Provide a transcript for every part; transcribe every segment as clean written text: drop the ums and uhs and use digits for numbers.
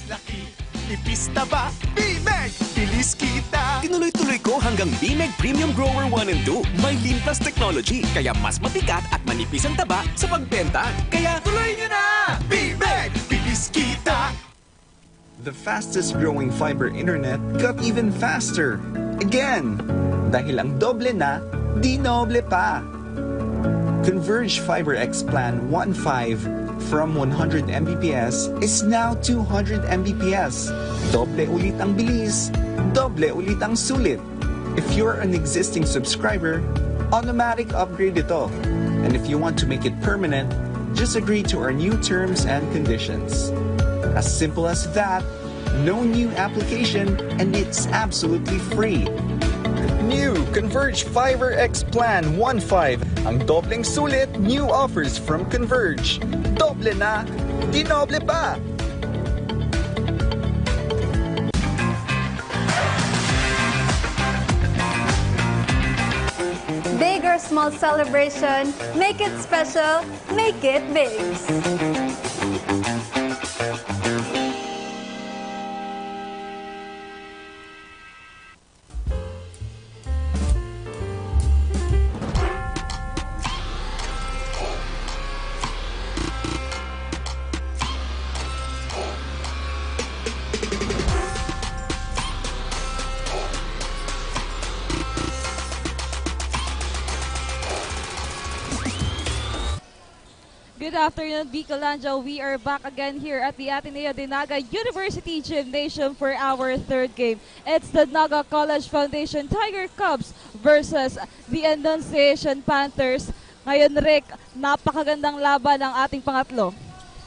Laki, ipis taba, BMEG, bilis kita! Tinuloy-tuloy ko hanggang BMEG Premium Grower 1 and 2. May Lean Plus technology, kaya mas mabigat at manipis ang taba sa pagbenta. Kaya tuloy nyo na! BMEG, bilis kita! The fastest growing fiber internet got even faster. Again, dahil ang doble na, di noble pa. Converge Fiber X Plan 1.5 from 100 Mbps is now 200 Mbps. Doble ulit ang bilis, doble ulit ang sulit. If you're an existing subscriber, automatic upgrade ito. And if you want to make it permanent, just agree to our new terms and conditions. As simple as that, no new application, and it's absolutely free. New Converge Fiber X Plan 1.5. Ang dobleng sulit, new offers from Converge. Doble na, di noble pa! Big or small celebration, make it special, make it big. Good afternoon, Bucal. We are back again here at the Ateneo de Naga University Gymnasium for our third game. It's the Naga College Foundation Tiger Cubs versus the Annunciation Panthers. Ngayon, Rick, napakagandang laban ang ating pangatlo.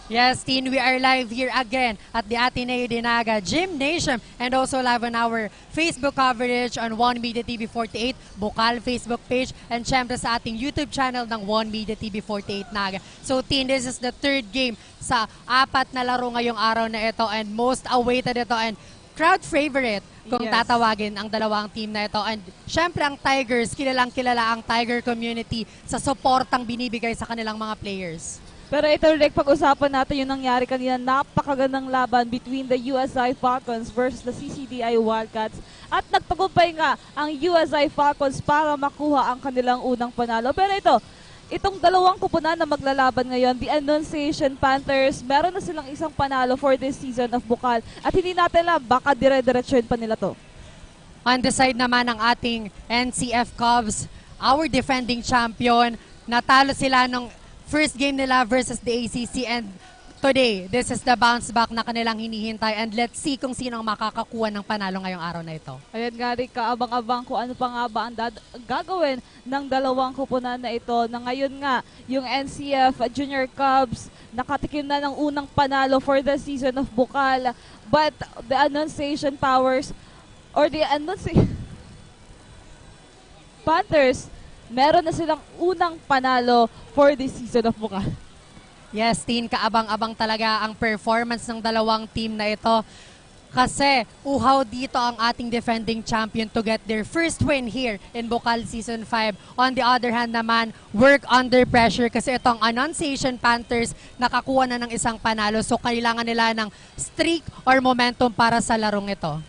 Yes, Teen, we are live here again at the Ateneo de Naga Gymnasium and also live on our Facebook coverage on One Media TV 48, Bucal Facebook page, and syempre sa ating YouTube channel ng One Media TV 48 Naga. So, Teen, this is the third game sa 4 na laro ngayong araw na ito and most awaited ito and crowd favorite kung tatawagin ang dalawang team na ito. And syempre ang Tigers, kilalang-kilala ang Tiger community sa suportang binibigay sa kanilang mga players. Pero ito, Rick, pag-usapan natin yung nangyari kanina. Napakagandang laban between the USI Falcons versus the CCDI Wildcats. At nagtagumpay nga ang USI Falcons para makuha ang kanilang unang panalo. Pero itong dalawang kupunan na maglalaban ngayon, the Annunciation Panthers, meron na silang isang panalo for this season of Bucal. At hindi natin alam, baka dire-diretsyon pa nila to. On the side naman ng ating NCF Cubs, our defending champion, natalo sila ng first game nila versus the ACC, and today, this is the bounce back na kanilang hinihintay, and let's see kung sino ang makakakuha ng panalo ngayong araw na ito. Ayan nga, Rick, kaabang-abang kung ano pa nga ba ang gagawin ng dalawang kupunan na ito, na ngayon nga, yung NCF Junior Cubs nakatikim na ng unang panalo for the season of Bucal, but the Annunciation Powers, or the Annunciation Panthers, meron na silang unang panalo for this season of Bucal. Yes, Teen, kaabang-abang talaga ang performance ng dalawang team na ito. Kasi uhaw dito ang ating defending champion to get their first win here in Bucal Season 5. On the other hand naman, work under pressure kasi itong Annunciation Panthers nakakuha na ng isang panalo. So kailangan nila ng streak or momentum para sa larong ito.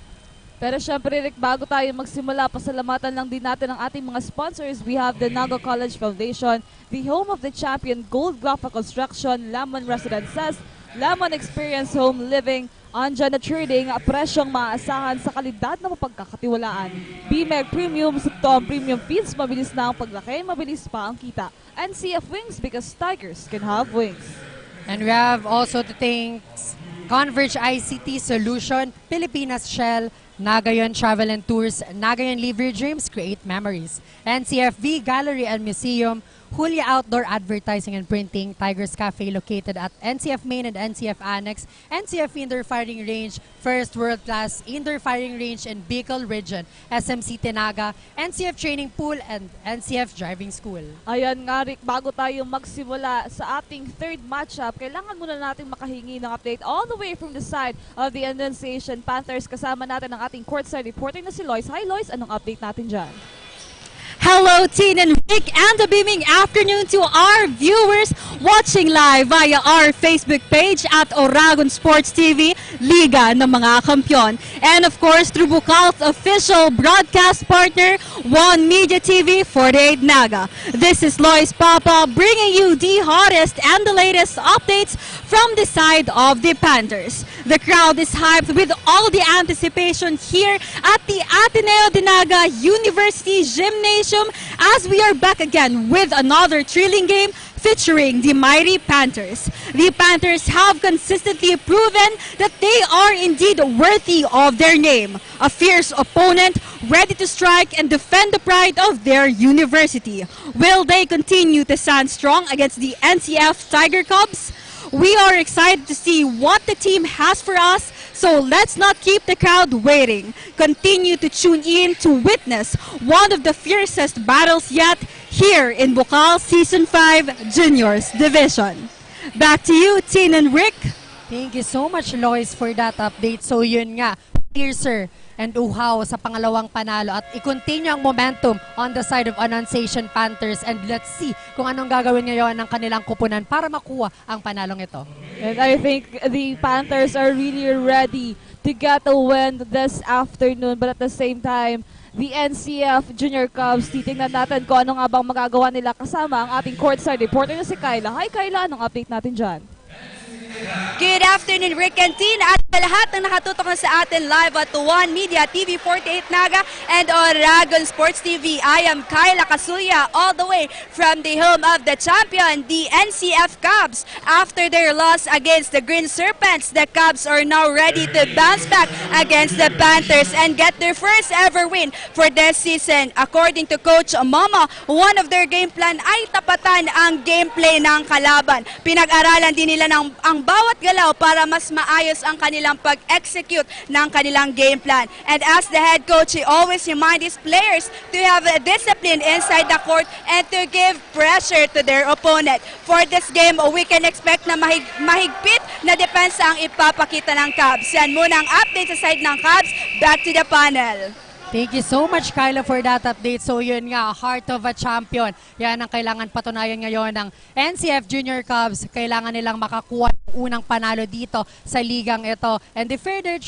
Pero syempre, Rick, bago tayo magsimula, pasalamatan lang din natin ang ating mga sponsors. We have the Naga College Foundation, the home of the champion Gold Grapha Construction, Lamon Residences, Lamon Experience Home Living, Anja na Trading, presyong maaasahan sa kalidad na mapagkakatiwalaan. BMEG Premium, Tom Premium Feeds, mabilis na ang paglaki, mabilis pa ang kita. NCF Wings, because Tigers can have wings. And we have also to thank Converge ICT Solution, Pilipinas Shell, Nagayon Travel and Tours, Nagayon Live Your Dreams, Create Memories, NCFV Gallery and Museum, Julia Outdoor Advertising and Printing, Tigers Cafe located at NCF Main and NCF Annex, NCF Indoor Firing Range, First World Class Indoor Firing Range in Bucal Region, SMC Tenaga, NCF Training Pool, and NCF Driving School. Ayan nga, Rick, bago tayo magsimula sa ating third matchup, kailangan muna natin makahingi ng update all the way from the side of the Annunciation Panthers. Kasama natin ang ating courtside reporter na si Lois. Hi Lois, anong update natin dyan? Hello, Teen and Rick, and a beaming afternoon to our viewers watching live via our Facebook page at Oragon Sports TV, Liga ng mga Kampiyon. And of course, through Bucal's official broadcast partner, One Media TV 48 Naga. This is Lois Papa bringing you the hottest and the latest updates from the side of the Panthers. The crowd is hyped with all the anticipation here at the ATENEO de Naga University Gymnasium as we are back again with another thrilling game featuring the mighty Panthers. The Panthers have consistently proven that they are indeed worthy of their name. A fierce opponent ready to strike and defend the pride of their university. Will they continue to stand strong against the NCF Tiger Cubs? We are excited to see what the team has for us, so let's not keep the crowd waiting. Continue to tune in to witness one of the fiercest battles yet here in Bucal Season 5 Juniors Division. Back to you, Tin and Rick. Thank you so much, Lois, for that update. So yun nga, fiercer and uhaw sa pangalawang panalo at i-continue ang momentum on the side of Annunciation Panthers, and let's see kung anong gagawin ngayon ng kanilang kupunan para makuha ang panalong ito. And I think the Panthers are really ready to get a win this afternoon, but at the same time, the NCF Junior Cubs, titingnan natin kung ano nga bang magagawa nila kasama ang ating courtside reporter na si Kyla. Hi Kyla, anong update natin dyan? Good afternoon, Rick and Tin, at lahat ng nakatutok na sa atin live at One Media TV 48 Naga and Oragon Sports TV. I am Kyla Kasuya, all the way from the home of the champion, the NCF Cubs. After their loss against the Green Serpents, the Cubs are now ready to bounce back against the Panthers and get their first ever win for this season. According to Coach Momo, one of their game plan ay tapatan ang gameplay ng kalaban. Pinag-aralan din nila ang bawat galaw para mas maayos ang kanilang pag-execute ng kanilang game plan. And as the head coach, he always reminds his players to have a discipline inside the court and to give pressure to their opponent. For this game, we can expect na mahigpit na depensa ang ipapakita ng Cubs. Yan muna ang update sa side ng Cubs. Back to the panel. Thank you so much, Kyla, for that update. So yun nga, heart of a champion. Yan ang kailangan patunayan ngayon ng NCF Junior Cubs. Kailangan nilang makakuha ng unang panalo dito sa ligang ito and defend their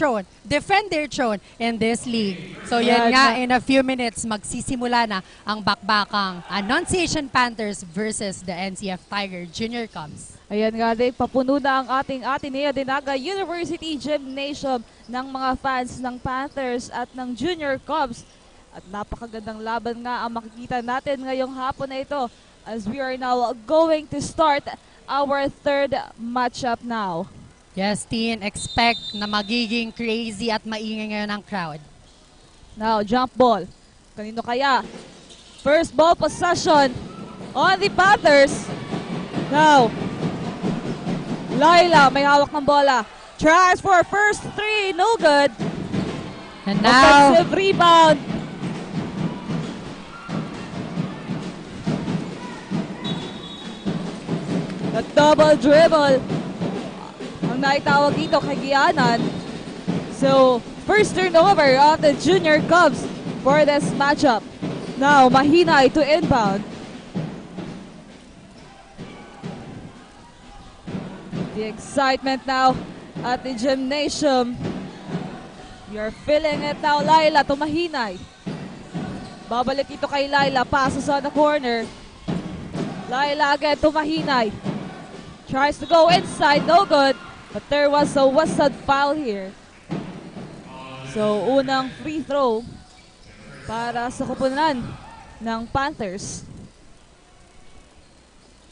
throne in this league. So yan nga, in a few minutes, magsisimula na ang bakbakang Annunciation Panthers versus the NCF Tiger Junior Cubs. Ayan nga din, papuno na ang ating ATENEO de Naga University Gymnasium ng mga fans ng Panthers at ng Junior Cubs. At napakagandang laban nga ang makikita natin ngayong hapon na ito as we are now going to start our third matchup now. Yes, Tin, expect na magiging crazy at maingay ngayon ang crowd. Now, jump ball. Kanino kaya? First ball possession on the Panthers. Now, Laila may hawak ng bola. Tries for first three, no good. And now, offensive rebound. The double dribble. Ang naitawag dito kay Gianan. So, first turnover of the Junior Cubs for this matchup. Now, Mahinay to inbound. The excitement now at the gymnasium. We are feeling it now. Laila to Mahinay. Babalik ito kay Laila. Passes on the corner. Laila again to Mahinay. Tries to go inside. No good. But there was a wasted foul here. So, unang free throw para sa kupunan ng Panthers.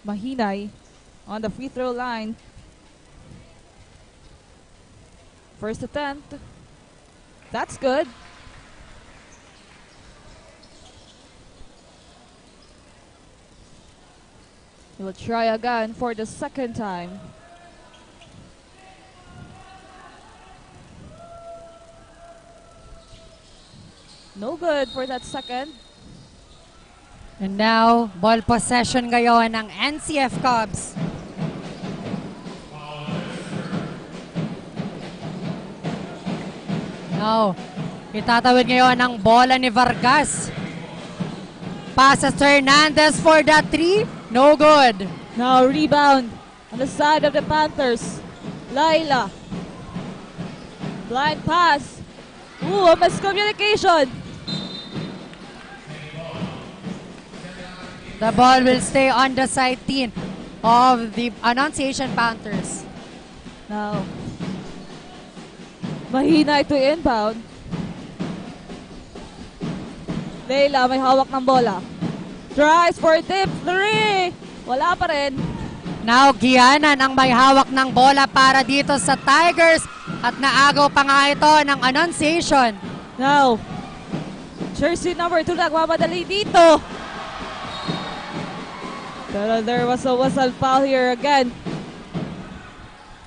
Mahinay on the free throw line. First attempt. That's good. We'll try again for the second time. No good for that second. and now, ball possession ngayon ng NCF Cubs. Now, itatawid ngayon ang bola ni Vargas Passes to Hernandez for that 3. No good. Now rebound on the side of the Panthers. Laila. Blind pass. Ooh, a miscommunication. The ball will stay on the side team of the Annunciation Panthers. Now, mahina ito inbound. Leila may hawak ng bola. Tries for a tip. 3. Wala pa rin. Now, Gianan ang may hawak ng bola para dito sa Tigers. At naagaw pa nga ito ng Annunciation. Now, jersey number 2 nagmamadali dito. Pero there was a whistle foul here again.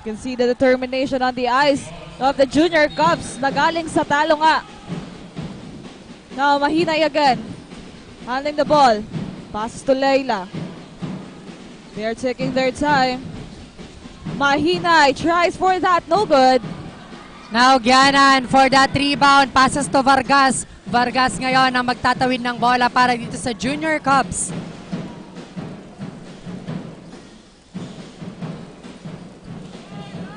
You can see the determination on the eyes of the Junior Cubs na galing sa talo nga. Now, Mahinay again. Handling the ball. Passes to Leila. They are taking their time. Mahinay tries for that. No good. Now, Gianan for that rebound. Passes to Vargas. Vargas ngayon ang magtatawid ng bola para dito sa Junior Cubs.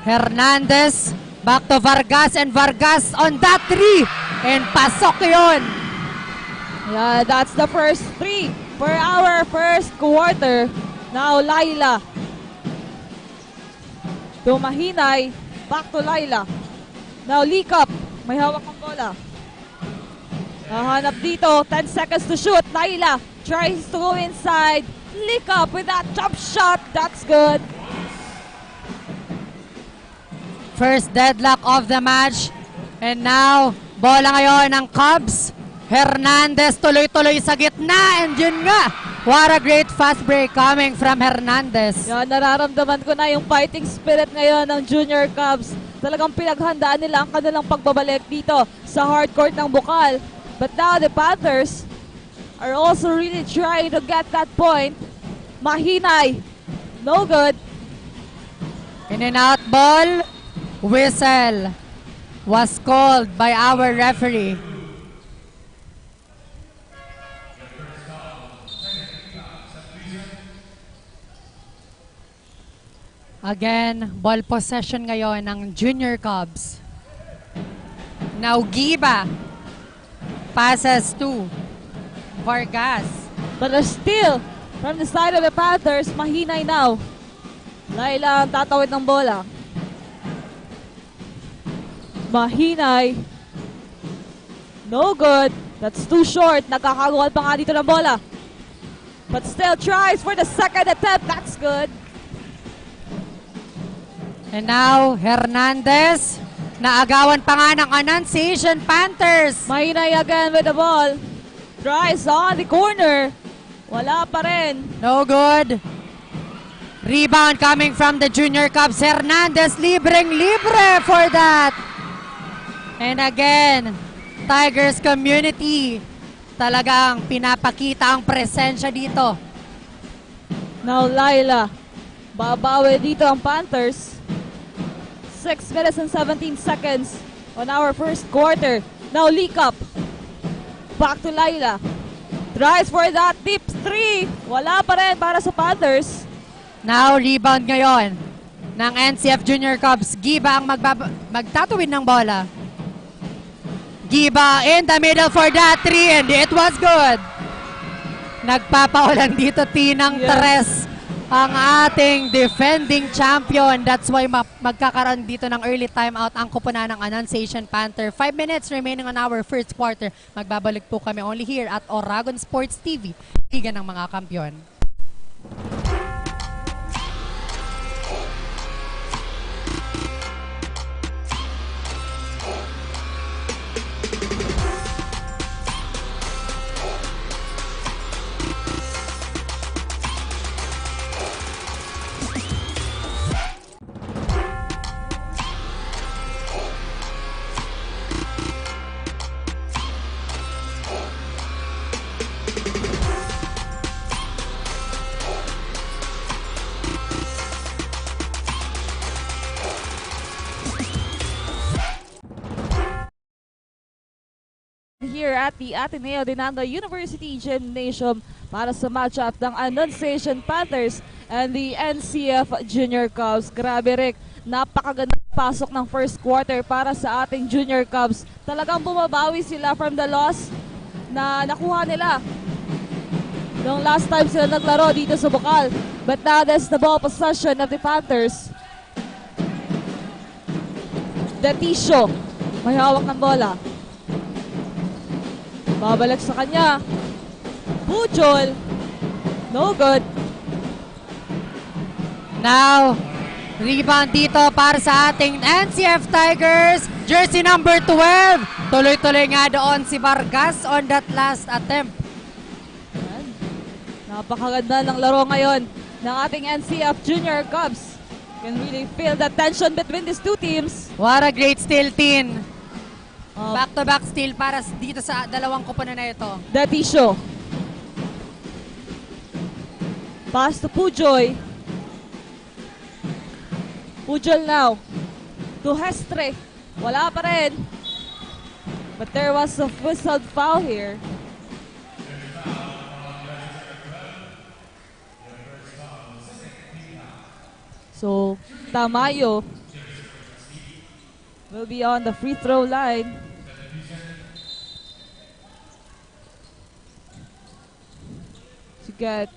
Hernandez, back to Vargas, and Vargas on that 3. And pasok yun. Yeah, that's the first 3 for our first quarter. Now, Laila. To Mahinay, back to Laila. Now, Likap, may hawak ng bola. Nahanap dito, 10 seconds to shoot. Laila tries to go inside. Likap with that jump shot, that's good. First deadlock of the match. And now, bola ngayon ng Cubs. Hernandez tuloy-tuloy sa gitna. And yun nga, what a great fast break coming from Hernandez. Yan, nararamdaman ko na yung fighting spirit ngayon ng Junior Cubs. Talagang pinaghandaan nila ang kanilang pagbabalik dito sa hardcourt ng Bucal. But now the Panthers are also really trying to get that point. Mahinay, no good. In and out ball. Whistle was called by our referee. Again, ball possession ngayon ng Junior Cubs. Now, Giba passes to Vargas. But still, from the side of the Panthers, Mahinay now. Laila ang tatawid ng bola. Mahinay. No good. That's too short. Nagkakaguan pa nga dito ng bola. But still tries for the second attempt. That's good. And now, Hernandez. Naagawan pa nga ng Annunciation Panthers. Mahinay again with the ball. Tries on the corner. Wala pa rin. No good. Rebound coming from the Junior Cubs. Hernandez libreng-libre for that. And again, Tigers community talagang pinapakita ang presensya dito. Now Laila, babawi dito ang Panthers. 6 minutes and 17 seconds on our first quarter. Now Likap, back to Laila. Tries for that deep 3. Wala pa rin para sa Panthers. Now rebound ngayon ng NCF Junior Cubs. Giba ang magtatawid ng bola. Giba in the middle for that 3 and it was good. Nagpapaulan dito Tinang Tres ang ating defending champion. That's why magkakaroon dito ng early timeout ang kupunan ng Annunciation Panther. 5 minutes remaining on our first quarter. Magbabalik po kami only here at Oragon Sports TV, Liga ng mga Kampiyon. here at the Ateneo de Naga University Gymnasium para sa matchup ng Annunciation Panthers and the NCF Junior Cubs. Grabe, Rick, napakagandang pasok ng first quarter para sa ating Junior Cubs. Talagang bumabawi sila from the loss na nakuha nila nung last time sila naglaro dito sa Bucal. But now that's the ball possession of the Panthers. Detisio, may hawak ng bola. Babalik sa kanya. Bucal, no good. Now, rebound dito para sa ating NCF Tigers. Jersey number 12. Tuloy-tuloy nga doon si Vargas on that last attempt. Napakaganda ng laro ngayon ng ating NCF Junior Cubs. Can really feel the tension between these two teams. What a great steal, Tin. Back-to-back steal para dito sa dalawang koponan na ito. Detisio. Pass to Pujoy. Pujol now to Hestre. Wala pa rin. But there was a whistled foul here. So, Tamayo will be on the free throw line. To get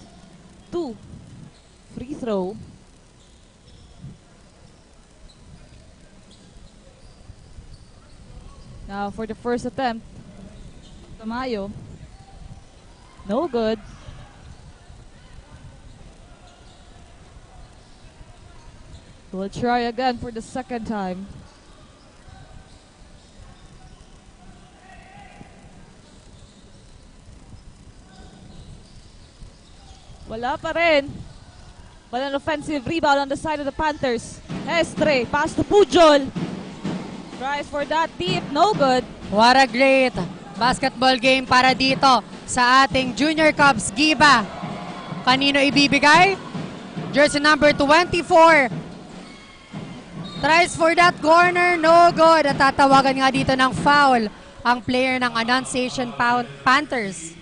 2 free throw. Now for the first attempt, Tamayo, no good. We'll try again for the second time. Wala pa rin. But an offensive rebound on the side of the Panthers. Estre, pass to Pujol. Tries for that deep, no good. What a great basketball game para dito sa ating Junior Cubs. Giba, kanino ibibigay? Jersey number 24. Tries for that corner, no good. At tatawagan nga dito ng foul ang player ng Annunciation Panthers.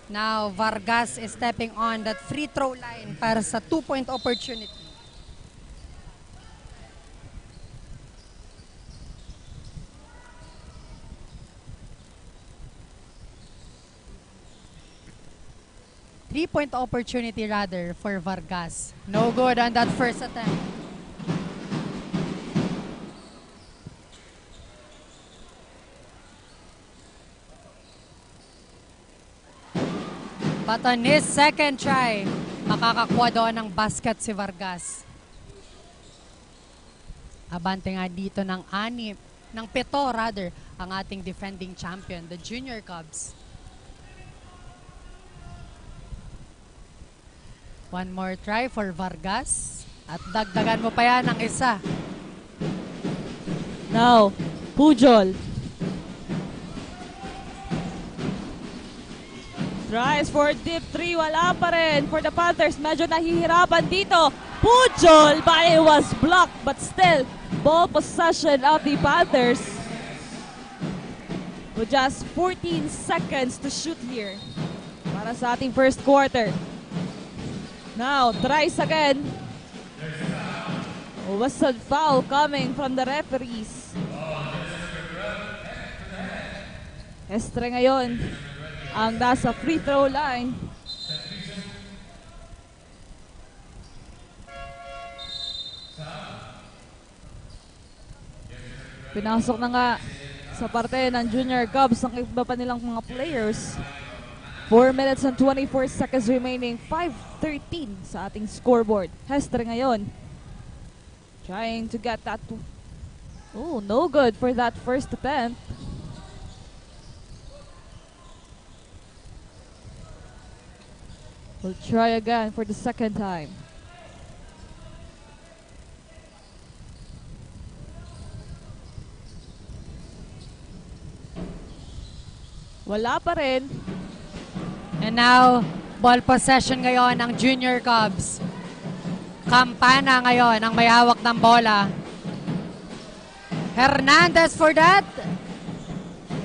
Now, Vargas is stepping on that free throw line para sa 2-point opportunity. Three-point opportunity rather for Vargas. No good on that first attempt. But on his second try, makakakuha doon ng basket si Vargas. Abante nga dito ng 7 rather, ang ating defending champion, the Junior Cubs. One more try for Vargas. At dagdagan mo pa yan ng isa. Now, Pujol. Tries for deep 3, wala pa rin for the Panthers. Medyo nahihirapan dito. Pujol, but it was blocked. But still, ball possession of the Panthers. With just 14 seconds to shoot here para sa ating first quarter. Now, tries again. Whistled foul coming from the referees. Estre ngayon ang nasa free throw line. Pinasok na nga sa parte ng Junior Cubs ang iba pa nilang mga players. 4 minutes and 24 seconds remaining. 5-13 sa ating scoreboard. Hestre ngayon trying to get that to... Oh, no good for that first attempt. We'll try again for the second time. Wala pa rin. And now, ball possession ngayon ng Junior Cubs. Campana ngayon ang may hawak ng bola. Hernandez for that.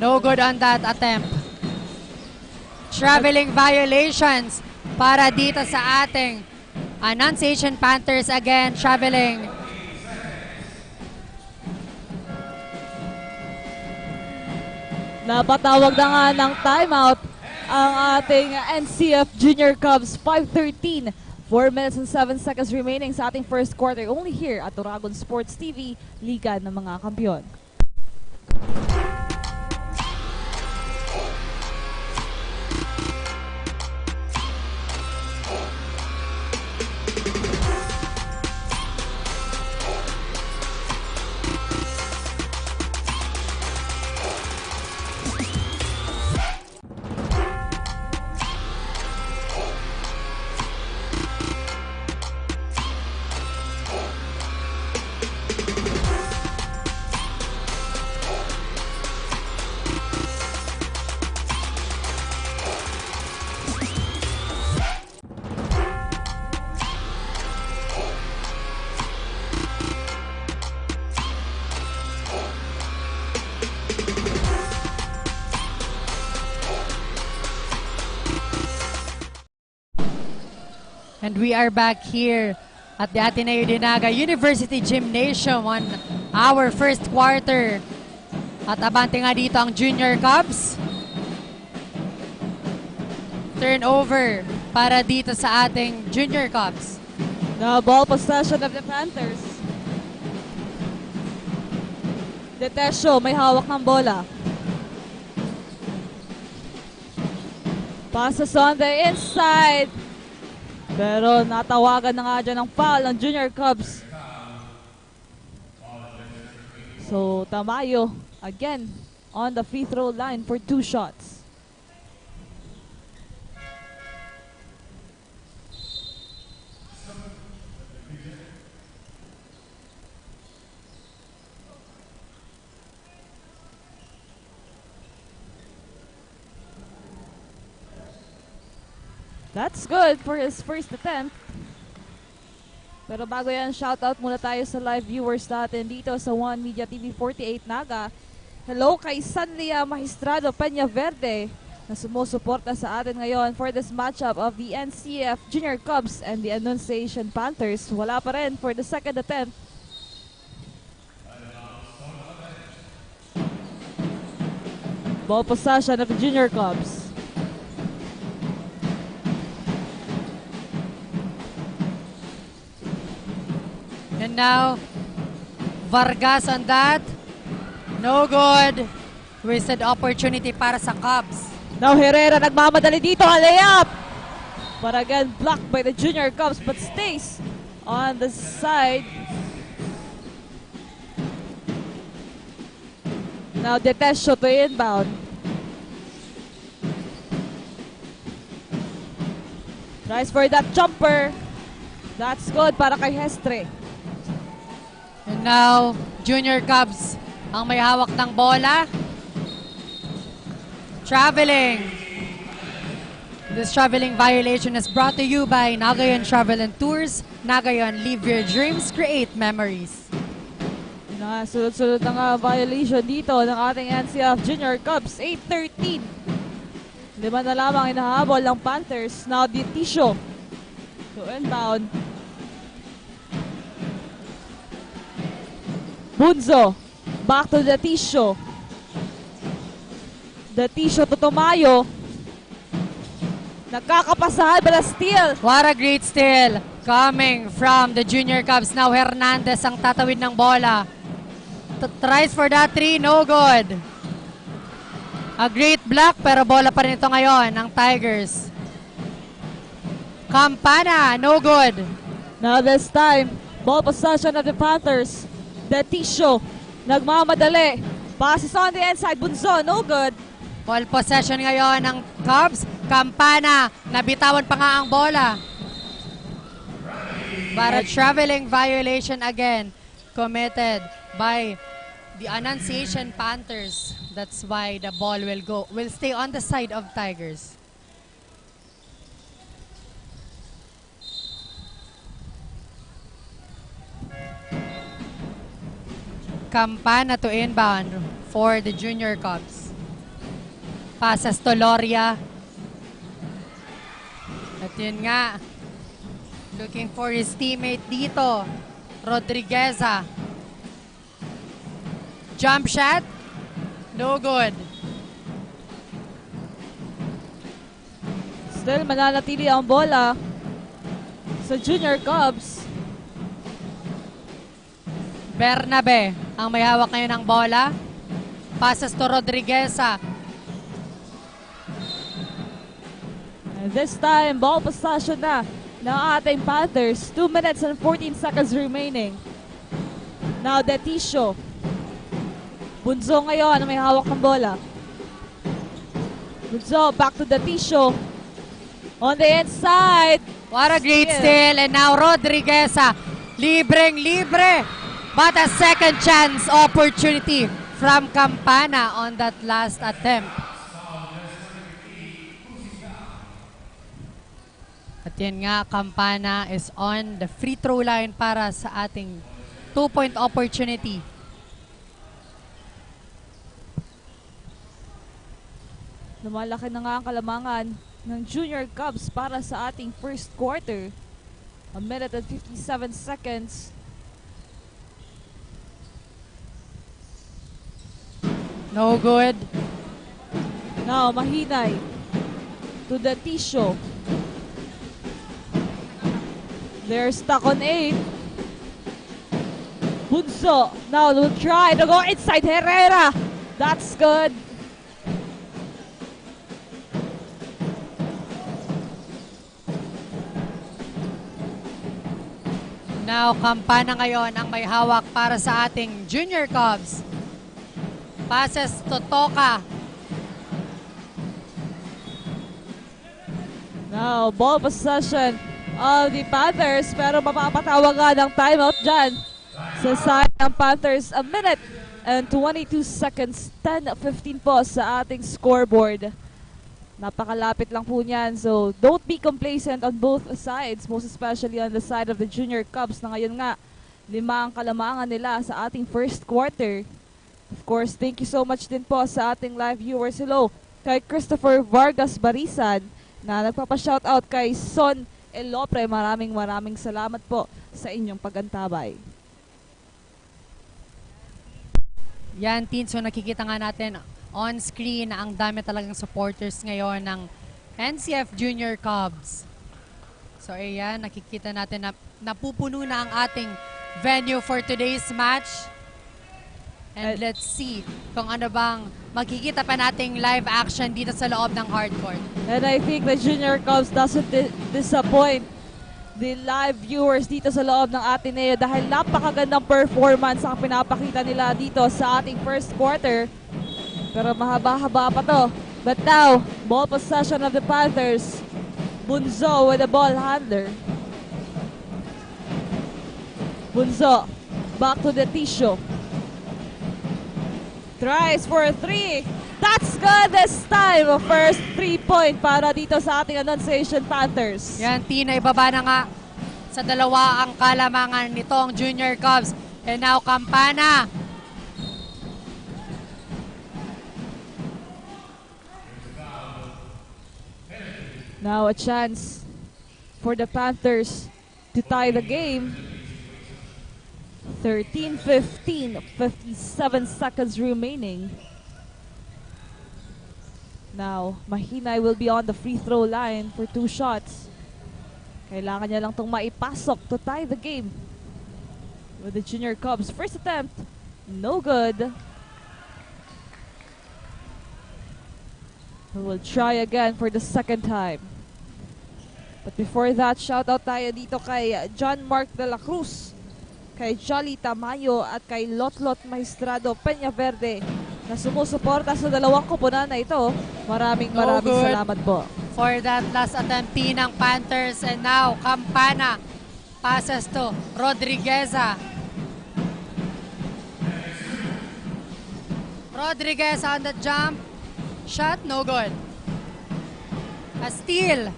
No good on that attempt. Traveling violations para dito sa ating Annunciation Panthers again, traveling. Napatawag na nga ng timeout ang ating NCF Junior Cubs. 5:13, 4 minutes and 7 seconds remaining sa ating first quarter. Only here at Oragon Sports TV, Liga ng mga Kampiyon. And we are back here at the Ateneo Dinaga University Gymnasium on our first quarter. At abante nga dito ang Junior Cubs. Turnover para dito sa ating Junior Cubs. The ball possession of the Panthers. Detesio may hawak ng bola. Passes on the inside. Pero natawagan na nga dyan ng foul ng Junior Cubs. So Tamayo again on the free throw line for 2 shots. That's good for his first attempt. Pero bago yan, shoutout muna tayo sa live viewers natin dito sa One Media TV 48 Naga. Hello kay Sanlia Magistrado Peña Verde na sumusuporta sa atin ngayon for this matchup of the NCF Junior Cubs and the Annunciation Panthers. Wala pa rin for the second attempt. Ball possession of the Junior Cubs. And now, Vargas on that. No good. Wasted opportunity para sa Cubs. Now Herrera nagmamadali dito. A layup! But again, blocked by the Junior Cubs but stays on the side. Now Detesio to inbound. Tries for that jumper. That's good para kay Hestre. And now, Junior Cubs ang may hawak ng bola. Traveling. This traveling violation is brought to you by Nagayon Travel and Tours. Nagayon, live your dreams, create memories. Sunod-sunod na nga violation dito ng ating NCF Junior Cubs. 8-13. 5 na lamang inahabol ng Panthers. Now Detesio to inbound. Bunzo, back to Detesio. Detesio to Tamayo. Nagkakapasahan but a steal. What a great steal coming from the Junior Cubs. Now Hernandez ang tatawid ng bola. Tries for that 3, no good. A great block pero bola pa rin ito ngayon ng Tigers. Campana, no good. Now this time, ball possession of the Panthers. Detesio, nagmamadali. Passes on the inside, Bunzo, no good. Ball possession ngayon ng Cubs. Campana, nabitawan pa nga ang bola. But a traveling violation again committed by the Annunciation Panthers. That's why the ball will stay on the side of Tigers. Campana to inbound for the Junior Cubs. Passes to Loria. At yun nga, looking for his teammate dito. Rodrigueza. Jump shot. No good. Still mananatili ang bola sa Junior Cubs. Bernabe ang may hawak ngayon ng bola. Passes to Rodrigueza. And this time, ball possession na ng ating Panthers. 2 minutes and 14 seconds remaining. Now, Detisio. Bunzo ngayon ang may hawak ng bola. Bunzo, back to Detisio. On the inside. What a great steal. And now Rodrigueza. Libreng-libre. But a second chance opportunity from Campana on that last attempt. At yan nga, Campana is on the free throw line para sa ating 2-point opportunity. Lumalaki na nga ang kalamangan ng Junior Cubs para sa ating first quarter. 1 minute and 57 seconds. No good. Now, Mahinay to Detisio. They're stuck on 8. Bunso now will try to go inside Herrera. That's good. Now, Campana ngayon ang may hawak para sa ating Junior Cubs. Passes to Toka. Now, ball possession of the Panthers, pero mapapatawag nga ng timeout dyan sa side ng Panthers. 1 minute and 22 seconds, 10-15 po sa ating scoreboard. Napakalapit lang po niyan, so don't be complacent on both sides, most especially on the side of the Junior Cubs na ngayon nga 5 ang kalamangan nila sa ating first quarter. Of course, thank you so much din po sa ating live viewers. Hello kay Christopher Vargas Barisan na nagpapa-shoutout kay Son Elopre. Maraming salamat po sa inyong pagantabay. Yan, Tin. So nakikita nga natin on screen na ang dami talagang supporters ngayon ng NCF Junior Cubs. So ayan, nakikita natin na napupuno na ang ating venue for today's match. And let's see kung ano bang makikita pa nating live action dito sa loob ng hardcourt. And I think the Junior Cubs doesn't disappoint the live viewers dito sa loob ng ATENEO dahil napakagandang performance ang pinapakita nila dito sa ating first quarter. Pero mahaba-haba pa to. But now, ball possession of the Panthers. Bunzo with the ball handler. Bunzo, back to Detisio. Tries for a 3. That's good this time. First 3-point para dito sa ating Annunciation Panthers. Yan, Tina, ibaba na nga sa dalawa ang kalamangan nitong Junior Cubs. And now, Campana. Now a chance for the Panthers to tie the game. 13-15, 57 seconds remaining. Now, Mahinay will be on the free throw line for 2 shots. Kailangan niya lang itong maipasok to tie the game with the Junior Cubs. First attempt, no good. We will try again for the second time. But before that, shoutout tayo dito kay John Mark de la Cruz, kay Jolly Tamayo at kay Lotlot Maestrado Peñaverde na sumusuporta sa dalawang koponan na ito. Maraming salamat po. For that last attempt ng Panthers. And now, Campana passes to Rodrigueza. Rodriguez on the jump. Shot, no good. A steal.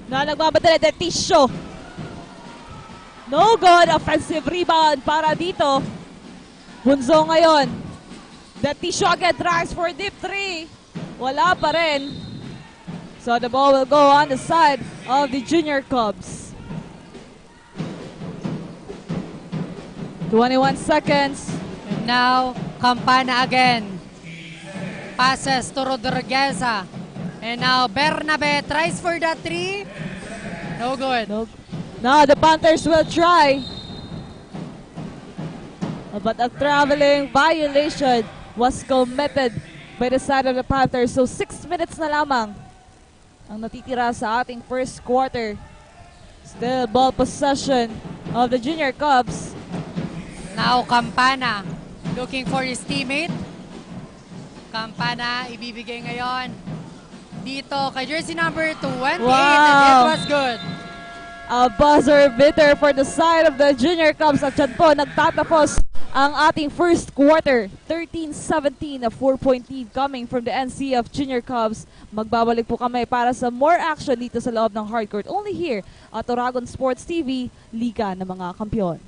Na nagmamadala Detisio. No good. Offensive rebound para dito. Bunzo ngayon. Detisio again tries for deep 3. Wala pa rin. So the ball will go on the side of the Junior Cubs. 21 seconds. And now, Campana again. Passes to Rodriguez. And now, Bernabe tries for the 3. No good. No. Now the Panthers will try. But a traveling violation was committed by the side of the Panthers. So 6 minutes na lamang ang natitira sa ating first quarter. Still ball possession of the Junior Cubs. Now, Campana looking for his teammate. Campana ibibigay ngayon dito kay jersey number 28. Wow. And it was good. A buzzer beater for the side of the Junior Cubs. At dyan po, nagtatapos ang ating first quarter. 13-17, a 4-point lead coming from the NC of Junior Cubs. Magbabalik po kami para sa more action dito sa loob ng hardcourt. Only here at Oragon Sports TV, Liga ng mga Kampiyon.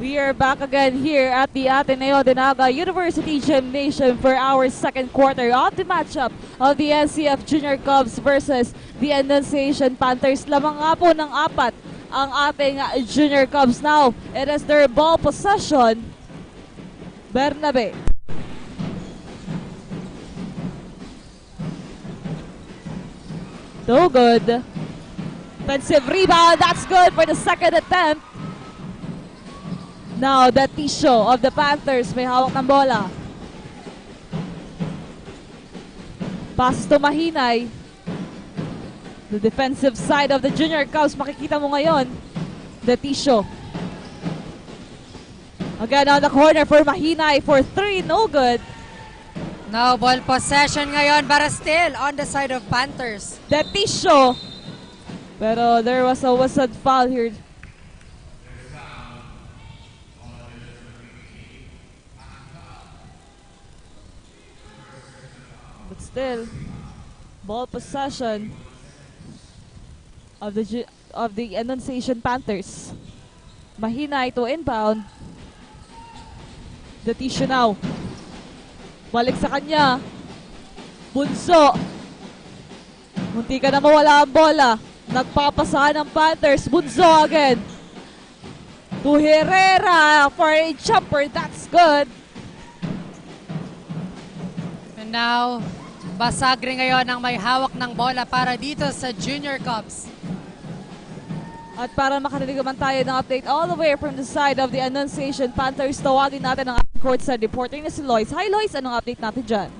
We are back again here at the Ateneo de Naga University Gymnasium for our second quarter of the matchup of the NCF Junior Cubs versus the Annunciation Panthers. Lamang nga po ng 4 ang ating Junior Cubs now. It is their ball possession. Bernabe. So good. Offensive rebound. That's good for the second attempt. Now, the Tisho of the Panthers may hawak ng bola. Pass to Mahinay. The defensive side of the Junior Cubs, makikita mo ngayon. The Tisho. Again on the corner for Mahinay for 3, no good. Now, ball possession ngayon, but still on the side of Panthers. The Tisho. Pero there was a whistled foul here. But still, ball possession of the Annunciation Panthers. Mahinay to inbound. The Tissue now. Balik sa kanya. Bunso. Munti ka na mawala ang bola. Nagpapasahan ng Panthers. Bunso again. To Herrera for a jumper. That's good. And now, Basagre ngayon ang may hawak ng bola para dito sa Junior Cubs. At para makarinig naman tayo ng update all the way from the side of the Annunciation Panthers, tawagin natin ang ating courtside reporter na si Lois. Hi Lois, anong update natin dyan?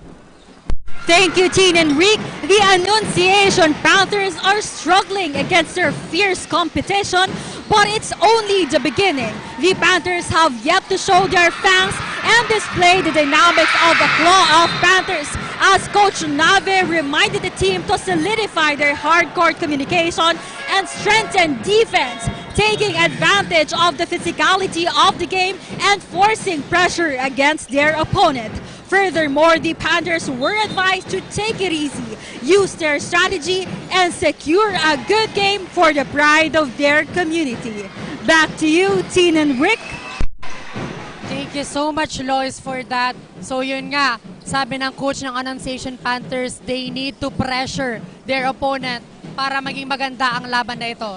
Thank you, Teen and Rick. The Annunciation Panthers are struggling against their fierce competition, but it's only the beginning. The Panthers have yet to show their fangs and display the dynamics of the claw of Panthers, as Coach Nave reminded the team to solidify their hardcore communication and strengthen defense, taking advantage of the physicality of the game and forcing pressure against their opponent. Furthermore, the Panthers were advised to take it easy, use their strategy, and secure a good game for the pride of their community. Back to you, Teen and Rick. Thank you so much, Lois, for that. So yun nga, sabi ng coach ng Annunciation Panthers, they need to pressure their opponent para maging maganda ang laban na ito.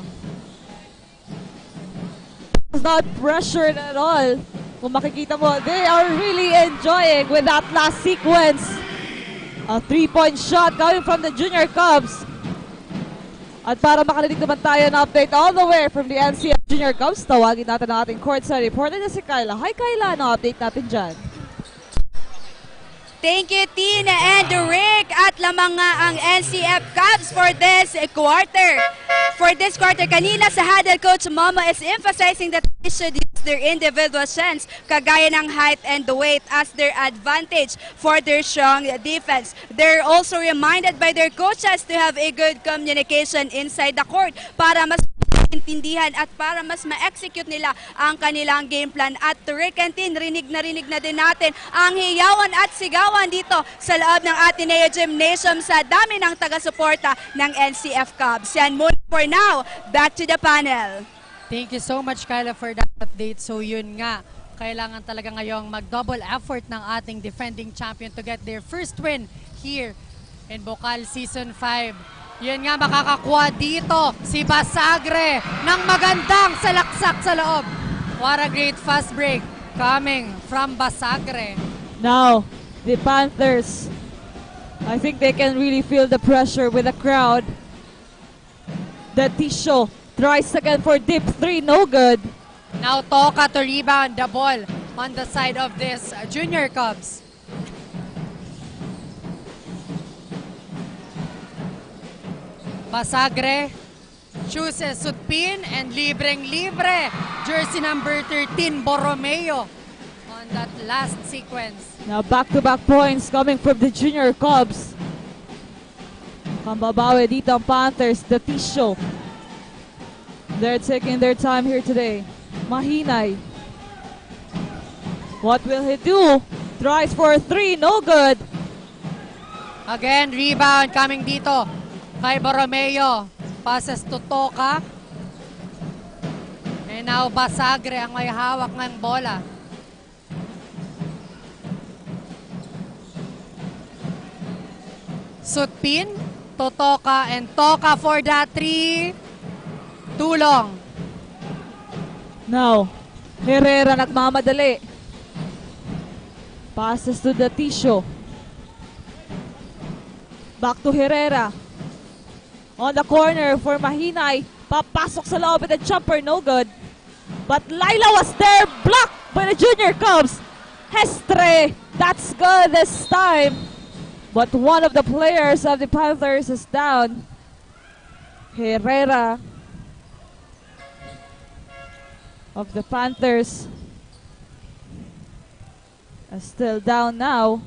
It's not pressured at all. Kung makikita mo, they are really enjoying with that last sequence. A 3-point shot coming from the Junior Cubs. At para makarinig naman tayo ng update all the way from the NCF Junior Cubs, tawagin natin ang ating courtside reporter na si Kyla. Hi Kyla, ano update natin dyan? Thank you, Tina and Rick. At lamang nga ang NCF Cubs for this quarter. For this quarter, kanina sa huddle, Coach Momo is emphasizing that they should use their individual strengths, kagaya ng height and weight, as their advantage for their strong defense. They're also reminded by their coaches to have a good communication inside the court para mas intindihan at para mas ma-execute nila ang kanilang game plan. At Rick and Tin, rinig na din natin ang hiyawan at sigawan dito sa loob ng ATENEO Gymnasium sa dami ng taga-suporta ng NCF Cubs. Yan muna for now. Back to the panel. Thank you so much, Kyla, for that update. So yun nga, kailangan talaga ngayong mag-double effort ng ating defending champion to get their first win here in Bucal Season 5. Yun nga, makakakuha dito si Basagre ng magandang salaksak sa loob. What a great fast break coming from Basagre. Now, the Panthers, I think they can really feel the pressure with the crowd. The Tisho tries again for deep three, no good. Now Toka to rebound the ball on the side of this Junior Cubs. Basagre chooses Sutpin and libreng-libre jersey number 13 Borromeo on that last sequence. Now back-to-back points coming from the Junior Cubs. Kambabawi dito ang Panthers, the Tisho. They're taking their time here today. Mahinay. What will he do? Tries for three, no good. Again, rebound coming dito kay Borromeo. Passes to Toka. And now Basagre ang may hawak ng bola. Sutpin to Toka, and Toka for that three. Too long. Now, Herrera nagmamadali. Passes to the Tisho. Back to Herrera. On the corner for Mahinay. Papasok sa loob with a jumper, no good. But Laila was there, blocked by the Junior Cubs. Hestre, that's good this time. But one of the players of the Panthers is down. Herrera of the Panthers is still down now.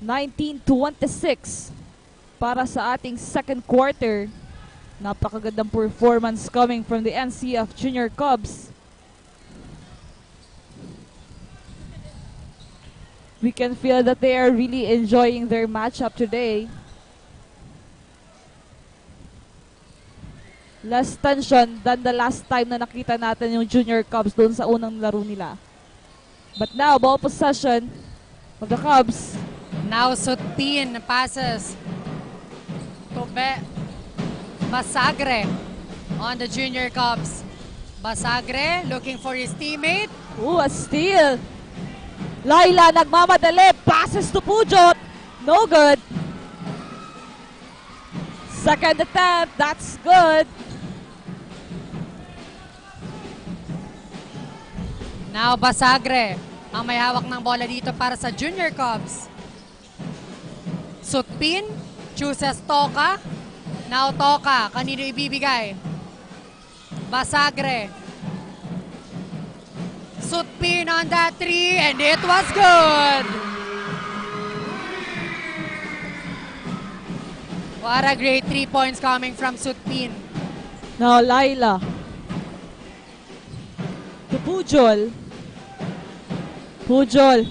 19-26 para sa ating second quarter. Napakagandang performance coming from the NCF Junior Cubs. We can feel that they are really enjoying their matchup today. Less tension than the last time na nakita natin yung Junior Cubs doon sa unang laro nila. But now, ball possession of the Cubs. Now Sutpin passes to Basagre on the Junior Cubs. Basagre looking for his teammate. Ooh, a steal. Laila nagmamadali. Passes to Pujot. No good. Second attempt. That's good. Now Basagre ang may hawak ng bola dito para sa Junior Cubs. Sutpin chooses Toka. Now Toka, kanino ibibigay? Basagre. Sutpin on that three, and it was good. What a great 3 points coming from Sutpin. Now Laila. To Pujol. Pujol.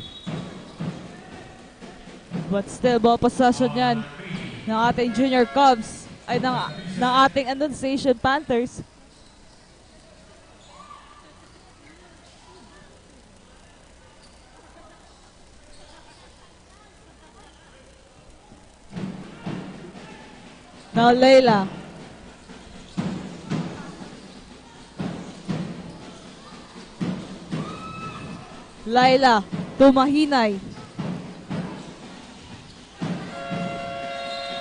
But still, ball possession yan ng ating Junior Cubs. Ay, ng ating Annunciation Panthers. Now, Layla. Laila to Mahinay.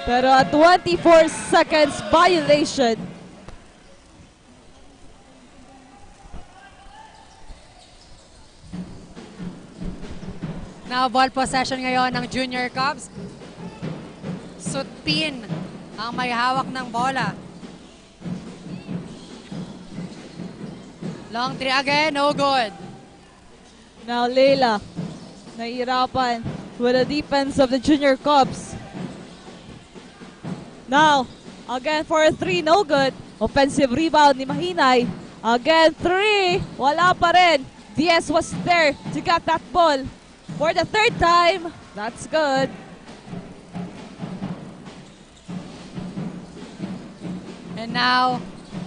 Pero a 24 seconds violation. Now ball possession ngayon ng Junior Cubs. Sutpin ang may hawak ng bola. Long three again, no good. Now Leila, nahihirapan with the defense of the Junior Cubs. Now, again for a 3, no good. Offensive rebound ni Mahinay. Again, 3, wala pa rin. Diaz was there to get that ball. For the 3rd time, that's good. And now,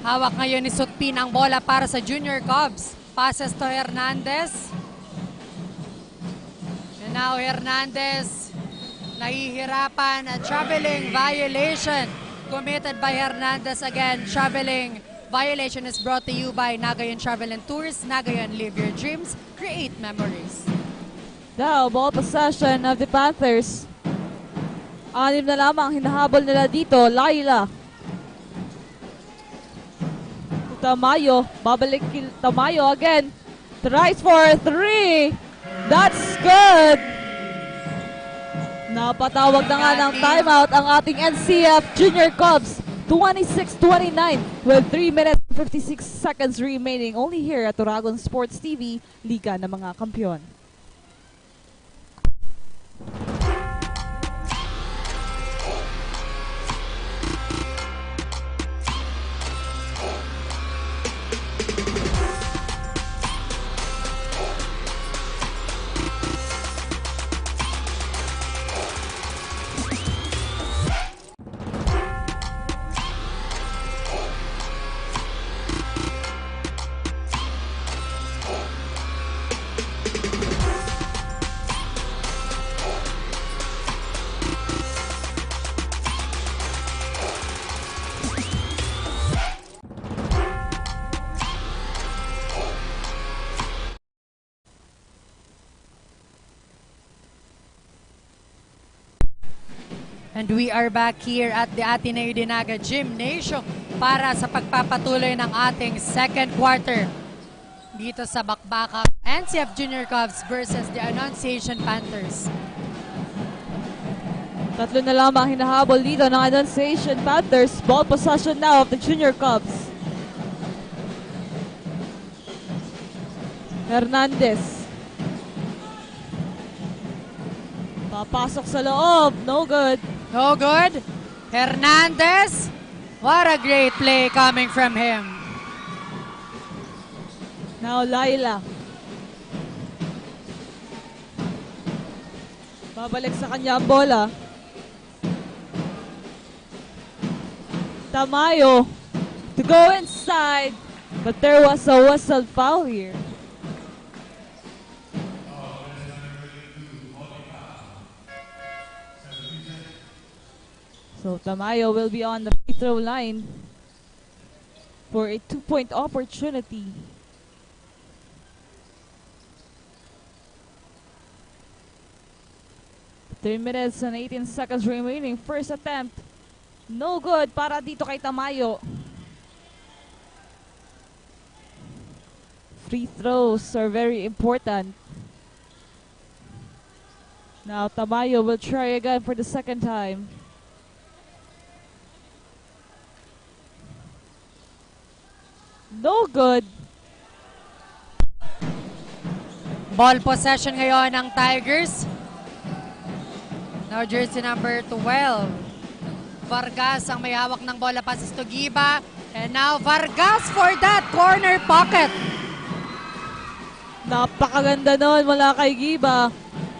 hawak ngayon ni Sutpin ang bola para sa Junior Cubs. Passes to Hernandez. And now Hernandez, nahihirapan. A traveling violation committed by Hernandez again. Traveling violation is brought to you by Nagayon Travel and Tours. Nagayon, live your dreams, create memories. Now, ball possession of the Panthers. 6 na lamang hinahabol nila dito. Laila. Tamayo. Babalik Tamayo again. Tries for 3. That's good. Napatawag na nga ng timeout ang ating NCF Junior Cubs. 26-29 with 3 minutes and 56 seconds remaining. Only here at Oragon Sports TV, Liga ng mga Kampiyon. And we are back here at the Ateneo Dinaga Gymnasium para sa pagpapatuloy ng ating second quarter dito sa bakbaka NCF Junior Cubs versus the Annunciation Panthers. 3 na lamang hinahabol dito ng Annunciation Panthers. Ball possession now of the Junior Cubs. Hernandez. Papasok sa loob. No good. No good. Hernandez. What a great play coming from him. Now Laila. Babalik sa kanya ang bola. Tamayo to go inside. But there was a whistle foul here. So Tamayo will be on the free throw line for a 2-point opportunity. Three minutes and 18 seconds remaining. First attempt. No good para dito kay Tamayo. Free throws are very important. Now Tamayo will try again for the second time. No good. Ball possession ngayon ng Tigers. Now jersey number 12. Vargas ang may hawak ng bola, passes to Giba. And now Vargas for that corner pocket. Napakaganda nun mula kay Giba.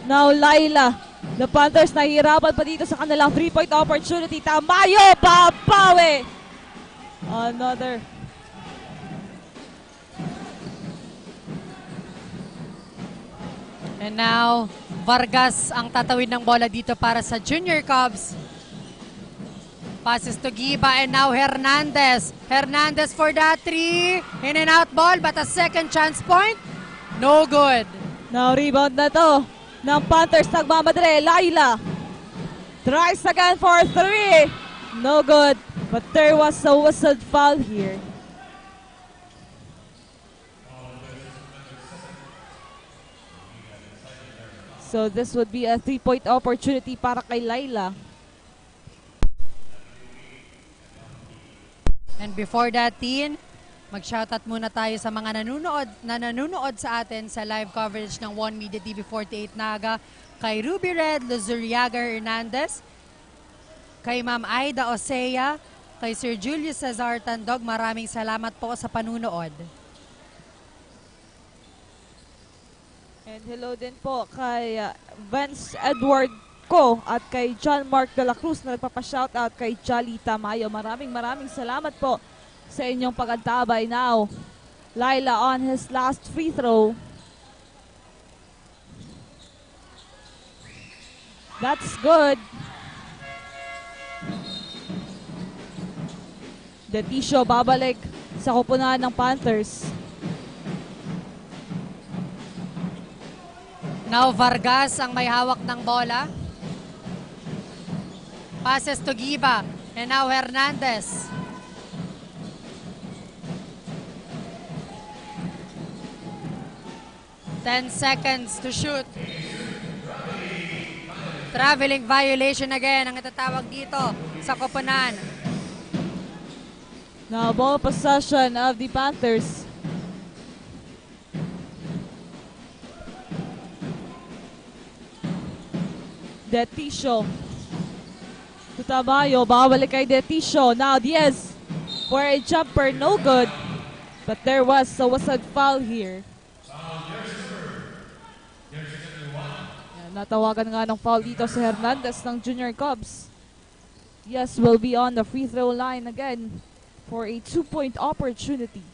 Now Laila. The Panthers nahihirapan pa dito sa kanilang 3-point opportunity. Tamayo, papawi. Another. And now, Vargas ang tatawid ng bola dito para sa Junior Cubs. Passes to Giba and now Hernandez. Hernandez for that 3. In and out ball but a second chance point. No good. Now rebound na to ng Panthers. Nagmamadali. Laila. Tries again for 3. No good. But there was a whistled foul here. So this would be a 3-point opportunity para kay Laila. And before that, Tin, mag-shoutout muna tayo sa mga nanonood sa atin sa live coverage ng One Media TV 48 Naga, kay Ruby Red Luzuriaga Hernandez, kay Ma'am Aida Osea, kay Sir Julius Cesar Tandog. Maraming salamat po sa panunood. And hello din po kay Vance Edward Ko at kay John Mark de la Cruz na nagpapa-shoutout kay Jolly Tamayo. Maraming salamat po sa inyong pag-antabay. Now, Laila on his last free throw. That's good. Detisio babalik sa kupunan ng Panthers. Now Vargas ang may hawak ng bola. Passes to Giba. And now Hernandez. Ten seconds to shoot. Traveling violation again ang itatawag dito sa koponan. Now ball possession of the Panthers. Detisio. Tutabayo, babalik kay Detisio. Now Diaz for a jumper, no good. But there was a whistled foul here. Yan, natawagan nga ng foul dito si Hernandez ng Junior Cubs. Yes, will be on the free throw line again for a 2-point opportunity.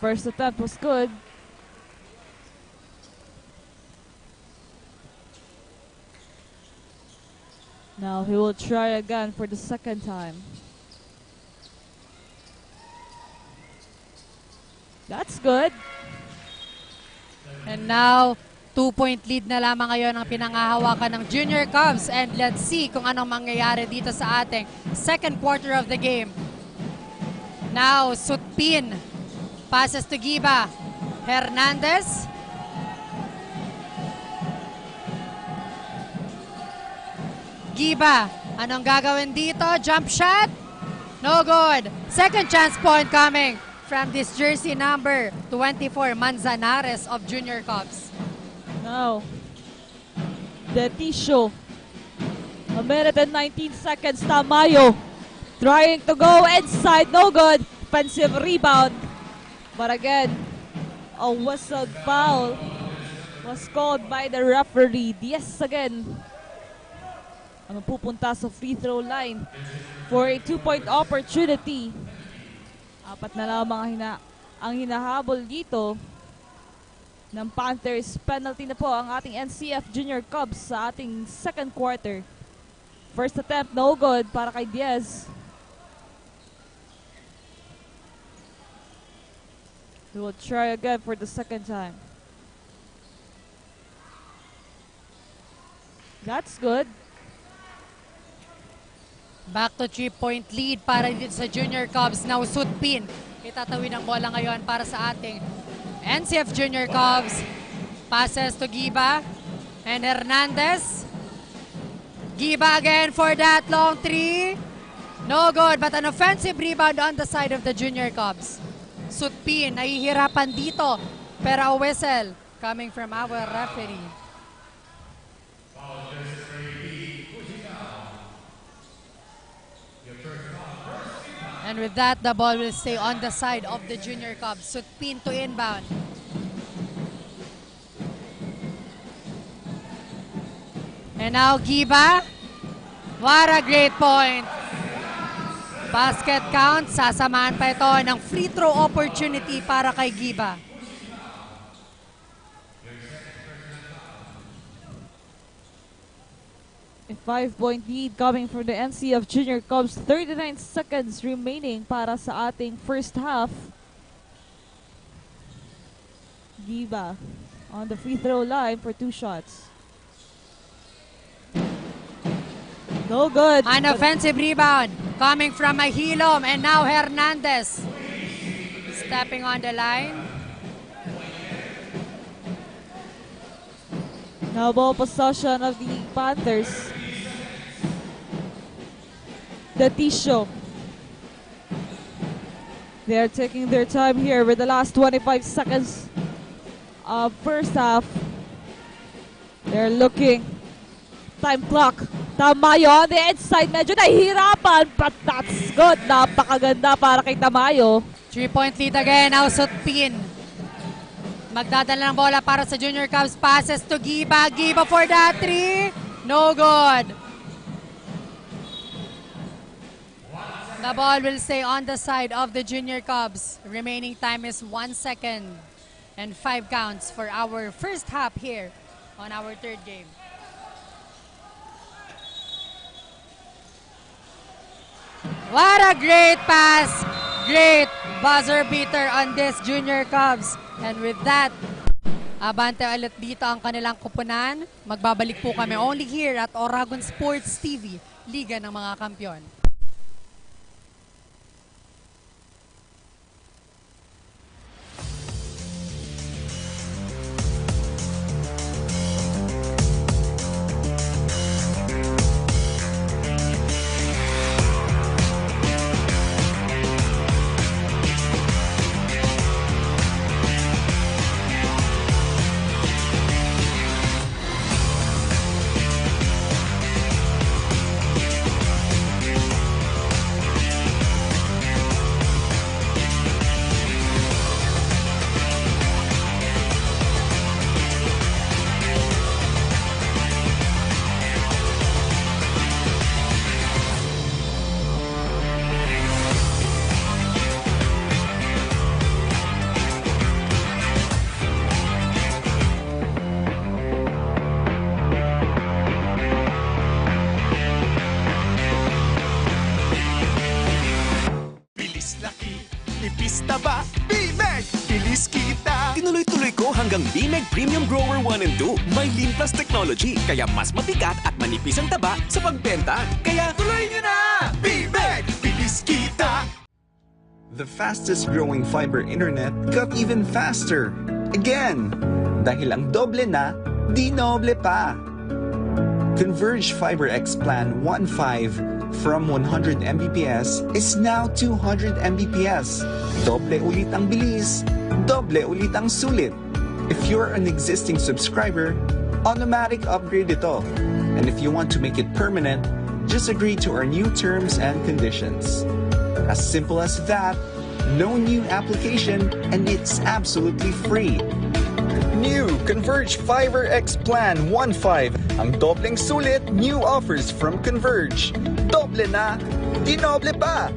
First attempt was good. Now he will try again for the second time. That's good. And now, 2-point lead na lamang ngayon ang pinangahawakan ng Junior Cubs. And let's see kung anong mangyayari dito sa ating second quarter of the game. Now, Sutpin. Passes to Giba. Hernandez. Giba, anong gagawin dito? Jump shot? No good. Second chance point coming from this jersey number 24, Manzanares of Junior Cubs. Now, Detisio. 1 minute and 19 seconds. Tamayo trying to go inside. No good. Offensive rebound. But again, a whistled foul was called by the referee. Yes, again. Ang pupunta sa free throw line for a 2-point opportunity. Apat na lamang ang hinahabol dito ng Panthers. Penalty na po ang ating NCF Junior Cubs sa ating second quarter. First attempt, no good para kay Diaz. He will try again for the second time. That's good. Back to 3-point lead para dito sa Junior Cubs. Now Sutpin. Itatawid ang bola ngayon para sa ating NCF Junior Cubs. Passes to Giba. And Hernandez. Giba again for that long three. No good, but an offensive rebound on the side of the Junior Cubs. Sutpin, nahihirapan dito. Pero a whistle coming from our referee. And with that, the ball will stay on the side of the Junior Cubs. Sutpin to inbound. And now Giba. What a great point. Basket count. Sasamahan pa ito ng free throw opportunity para kay Giba. A 5-point lead coming from the NCF Junior Cubs. 39 seconds remaining para sa ating first half. Giba on the free throw line for 2 shots. No good. An offensive rebound coming from Mahilom, and now Hernandez stepping on the line. Now ball possession of the Panthers. The Tisho. They're taking their time here with the last 25 seconds of first half. They're looking. Time clock. Tamayo on the inside. Medyo nahihirapan, but that's good. Napakaganda para kay Tamayo. 3-point lead again. Now Sutpin. Magdadala ng bola para sa Junior Cubs. Passes to Giba. Giba for that three. No good. The ball will stay on the side of the Junior Cubs. Remaining time is 1 second and 5 counts for our first half here on our third game. What a great pass! Great buzzer beater on this Junior Cubs. And with that, abante ulit dito ang kanilang kupunan. Magbabalik po kami only here at Oragon Sports TV, Liga ng mga Kampiyon. Ipis taba, Bimeg! Bilis kita! Tinuloy-tuloy ko hanggang BMEG Premium Grower 1 and 2. May Lean Plus technology, kaya mas mabigat at manipis ang taba sa pagbenta. Kaya tuloy nyo na! Bimeg! Bilis kita! The fastest growing fiber internet got even faster. Again, dahil ang doble na, di noble pa. Converge Fiber X Plan 1.5 from 100 Mbps is now 200 Mbps. Doble ulit ang bilis, doble ulit ang sulit. If you're an existing subscriber, automatic upgrade ito. And if you want to make it permanent, just agree to our new terms and conditions. As simple as that, no new application, and it's absolutely free. New Converge Fiber X Plan 1.5. Ang dobleng sulit, new offers from Converge. Doble na, di noble pa.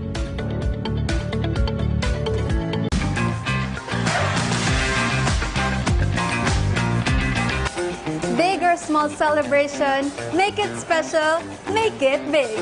Big or small celebration, make it special, make it big.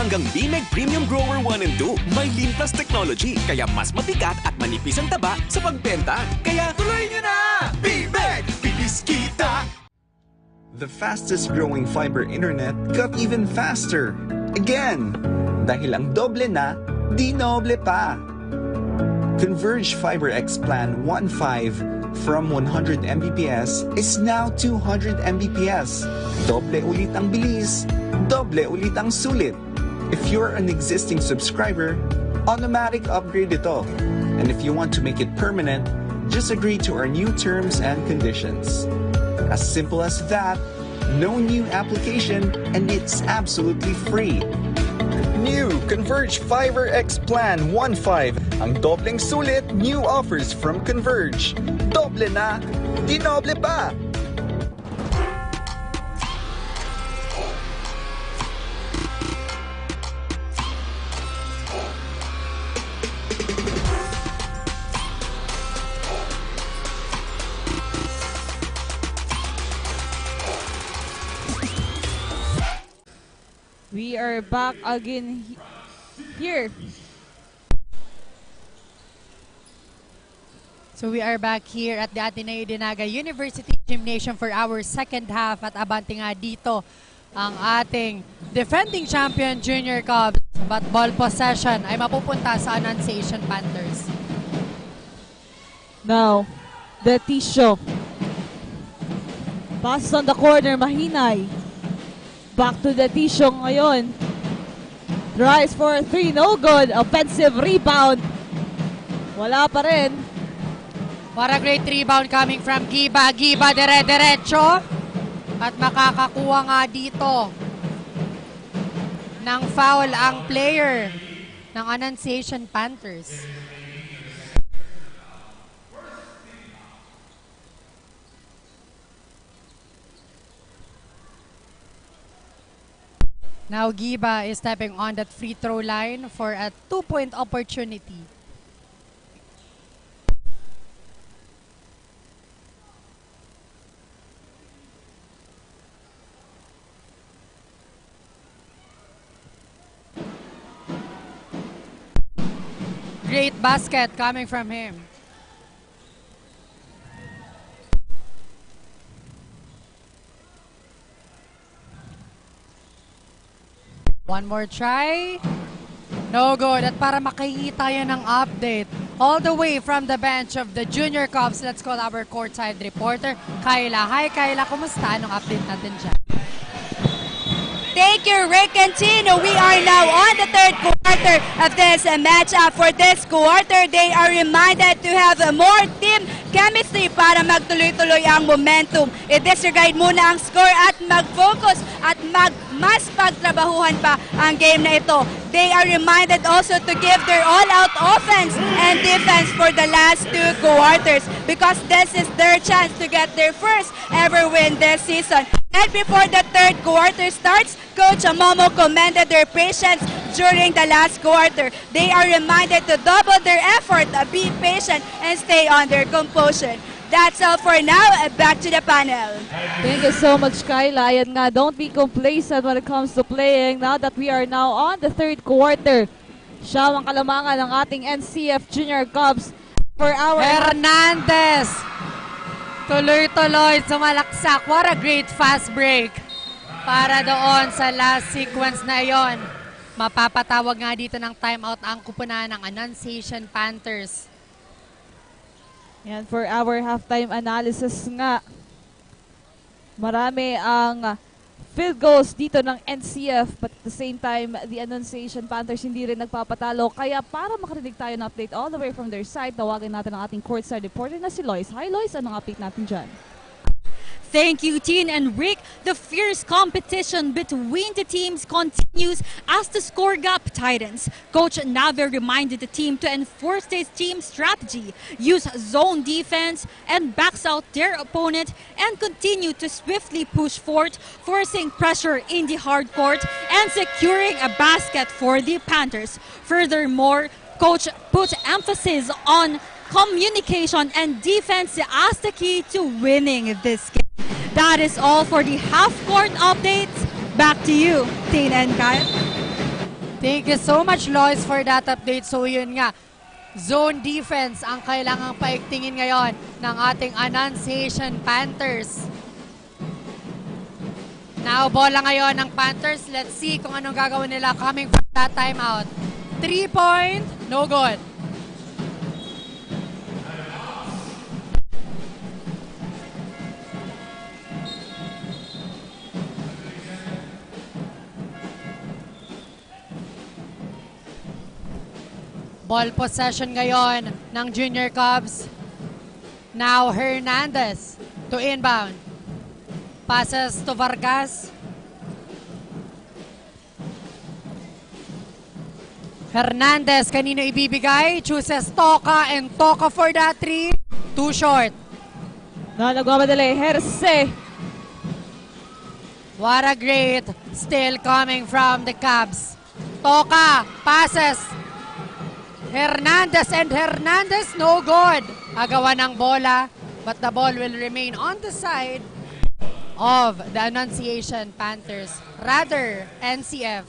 hanggang BMEG Premium Grower 1 and 2. May Lean Plus technology, kaya mas mabigat at manipis ang taba sa pagbenta. Kaya tuloy nyo na! BMEG, bilis kita! The fastest growing fiber internet got even faster. Again, dahil ang doble na, di noble pa. Converge Fiber X Plan 1.5 from 100 Mbps is now 200 Mbps. Doble ulit ang bilis, doble ulit ang sulit. If you're an existing subscriber, automatic upgrade ito. And if you want to make it permanent, just agree to our new terms and conditions. As simple as that, no new application, and it's absolutely free. New Converge Fiber X Plan 1.5. Ang dobleng sulit, new offers from Converge. Doble na, di noble pa! We are back again here. So we are back here at the Ateneo Dinaga University Gymnasium for our second half at abante nga dito ang ating defending champion Junior Cubs, but ball possession ay mapupunta sa Annunciation Panthers. Now, the Tisho. Pass on the corner, mahinay. Back to the Tisho ngayon. Tries for 3, no good. Offensive rebound. Wala pa rin. What a great rebound coming from Giba. Giba dire-diretso. At makakakuha nga dito ng foul ang player ng Annunciation Panthers. Now Giba is stepping on that free throw line for a 2-point opportunity. Great basket coming from him. One more try. No good. At para makikita yan ng update, all the way from the bench of the Junior Cubs, let's call our courtside reporter, Kyla. Hi Kyla, kumusta? Anong update natin dyan? Thank you, Rick and Tino. We are now on the third quarter of this matchup. For this quarter, they are reminded to have more team chemistry para magtuloy-tuloy ang momentum. I-disregard muna ang score at mag-focus at mas pagtrabahuhan pa ang game na ito. They are reminded also to give their all-out offense and defense for the last two quarters because this is their chance to get their first ever win this season. And before the third quarter starts, Coach Momo commended their patience during the last quarter. They are reminded to double their effort, be patient, and stay on their composure. That's all for now. Back to the panel. Thank you so much, Kyla. Ayan nga, don't be complacent when it comes to playing. Now that we are now on the third quarter, siya ang kalamangan ng ating NCF Junior Cubs for our... Hernandez! Tuloy-tuloy, sumalaksak. What a great fast break para doon sa last sequence na yon. Mapapatawag nga dito ng timeout ang kupunan ng Annunciation Panthers. Yan, for our halftime analysis nga. Marami ang field goals dito ng NCF, but at the same time, the Annunciation Panthers hindi rin nagpapatalo. Kaya para makarinig tayo ng update all the way from their side, tawagin natin ang ating courtside reporter na si Lois. Hi Lois, anong update natin dyan? Thank you, Tin and Rick. The fierce competition between the teams continues as the score gap tightens. Coach Nave reminded the team to enforce their team strategy, use zone defense, and backs out their opponent, and continue to swiftly push forward, forcing pressure in the hard court and securing a basket for the Panthers. Furthermore, Coach put emphasis on communication and defense as the key to winning this game. That is all for the half-court updates. Back to you, Tina and Kyle. Thank you so much, Lois, for that update. So yun nga, zone defense ang kailangang paigtingin ngayon ng ating Annunciation Panthers. Now, bola ngayon ng Panthers. Let's see kung anong gagawin nila coming from that timeout. 3-point, no good. Ball possession ngayon ng Junior Cubs. Now Hernandez to inbound. Passes to Vargas. Hernandez, kanino ibibigay? Chooses Toca, and Toca for that 3. Too short. Nagmamadali, Herse. What a great steal coming from the Cubs. Toca, passes. Hernandez, and Hernandez, no good. Agawan ng bola, but the ball will remain on the side of the Annunciation Panthers. Rather, NCF.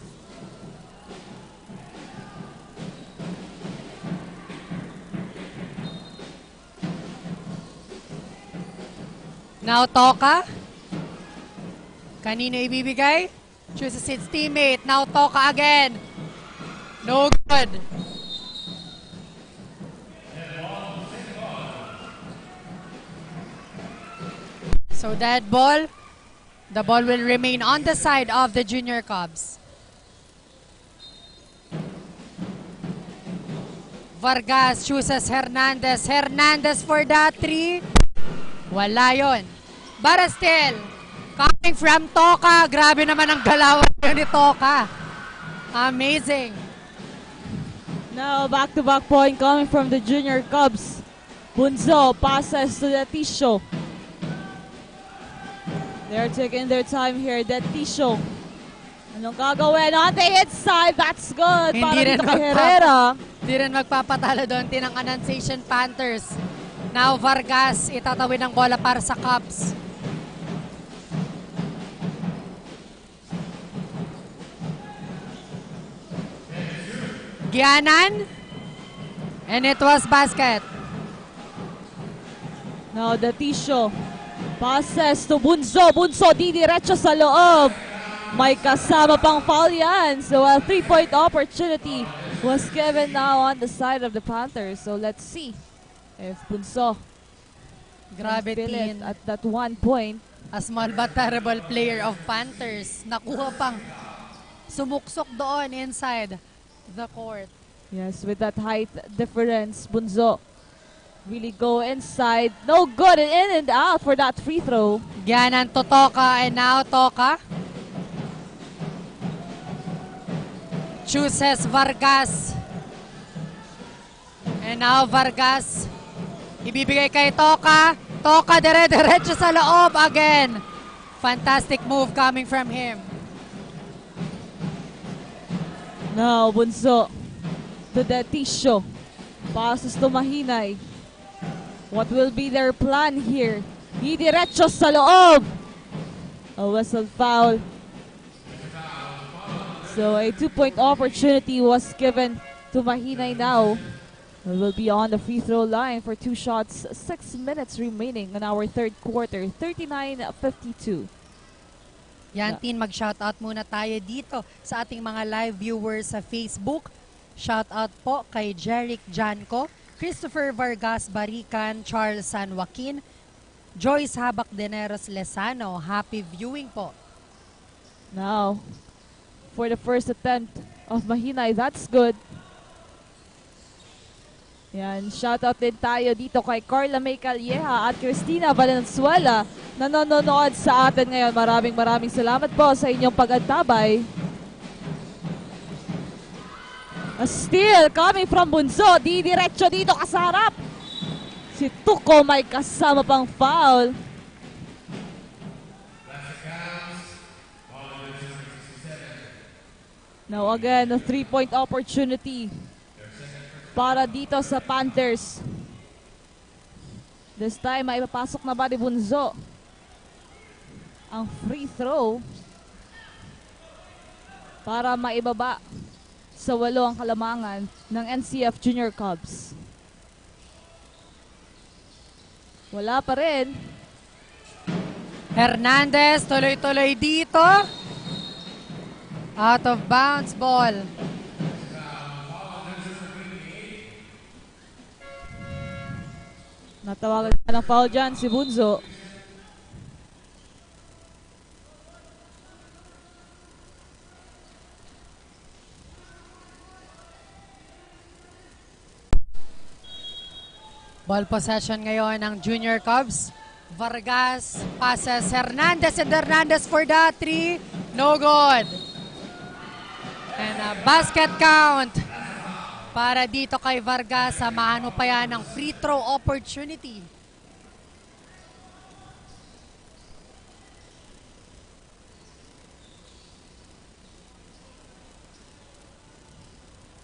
Now Toca. Kanino ibibigay? Chooses its teammate. Now Toca again. No good. So that ball, the ball will remain on the side of the Junior Cubs. Vargas chooses Hernandez. Hernandez for that 3. Wala yun. But still, coming from Toca. Grabe naman ang galawan ni Toca. Amazing. Now, back-to-back point coming from the Junior Cubs. Bunzo passes to the Tisho. They're taking their time here. That Tisho. Anong gagawin? On the inside, that's good. Para dito kay Herrera. Hindi rin magpapatalo doon ng Annunciation Panthers. Now Vargas, itatawid ng bola para sa Cubs. Gianan. And it was basket. Now the Tisho. Passes to Bunzo. Bunzo, didiretso sa loob. May kasama pang foul yan. So a 3-point opportunity was given now on the side of the Panthers. So let's see if Bunzo Grabe Tin at that 1 point. A small but terrible player of Panthers. Nakuha pang sumuksok doon inside the court. Yes, with that height difference, Bunzo really go inside. No good, and in and out for that free throw. Gianan to Toca, and now Toca chooses Vargas. And now Vargas ibibigay kay Toca. Toca dire-diretso sa loob again. Fantastic move coming from him. Now Bunzo to the Tisho. Passes to Mahinay. What will be their plan here? Diretso sa loob. A whistle foul. So a 2-point opportunity was given to Mahinay now. We will be on the free throw line for 2 shots. 6 minutes remaining in our third quarter. 39-52. Yantin, mag-shoutout muna tayo dito sa ating mga live viewers sa Facebook. Shoutout po kay Jeric Janco, Christopher Vargas Barican, Charles San Joaquin, Joyce Habak Deneros Lesano. Happy viewing po. Now, for the first attempt of Mahinay, that's good. Yan, shoutout din tayo dito kay Carla May Calleja at Cristina Valenzuela na nanonood sa atin ngayon. Maraming salamat po sa inyong pag-antabay. A steal coming from Bunzo. Diretso dito kasarap. Si Tuco may kasama pang foul. Now again, a 3-point opportunity para dito sa Panthers. This time ay papasok na ba ni Bunzo ang free throw para maibaba 8 ang kalamangan ng NCF Junior Cubs. Wala pa rin. Hernandez, tuloy-tuloy dito. Out of bounds ball. Natawagan ng foul dyan si Bunso. Ball possession ngayon ng Junior Cubs. Vargas passes Hernandez and Hernandez for the 3. No good. And a basket count para dito kay Vargas. Samahan mo pa yan ng free throw opportunity.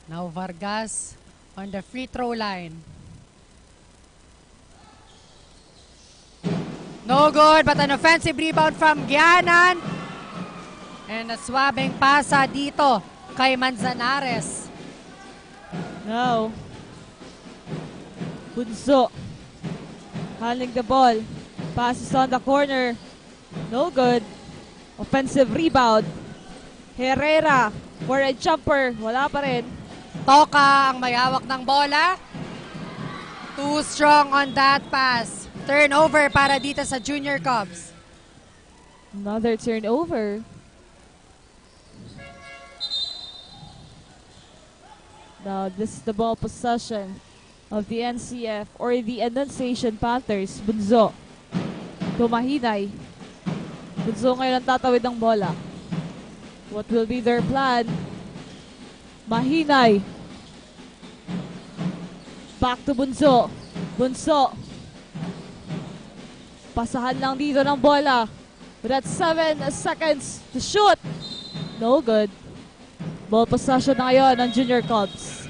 Now Vargas on the free throw line. No good, but an offensive rebound from Gianan. And a swabbing pasa dito kay Manzanares. Now, Bunso handling the ball. Passes on the corner. No good. Offensive rebound. Herrera for a jumper. Wala pa rin. Toka ang may hawak ng bola. Too strong on that pass. Turnover para dito sa Junior Cubs. Another turnover. Now, this is the ball possession of the NCF or the Annunciation Panthers. Bunso. Tumahinay. Bunso ngayon ang tatawid ng bola. What will be their plan? Mahinay. Back to Bunso. Bunso. Pasahan lang dito ng bola. But at 7 seconds to shoot. No good. Ball possession na ngayon ng Junior Cubs.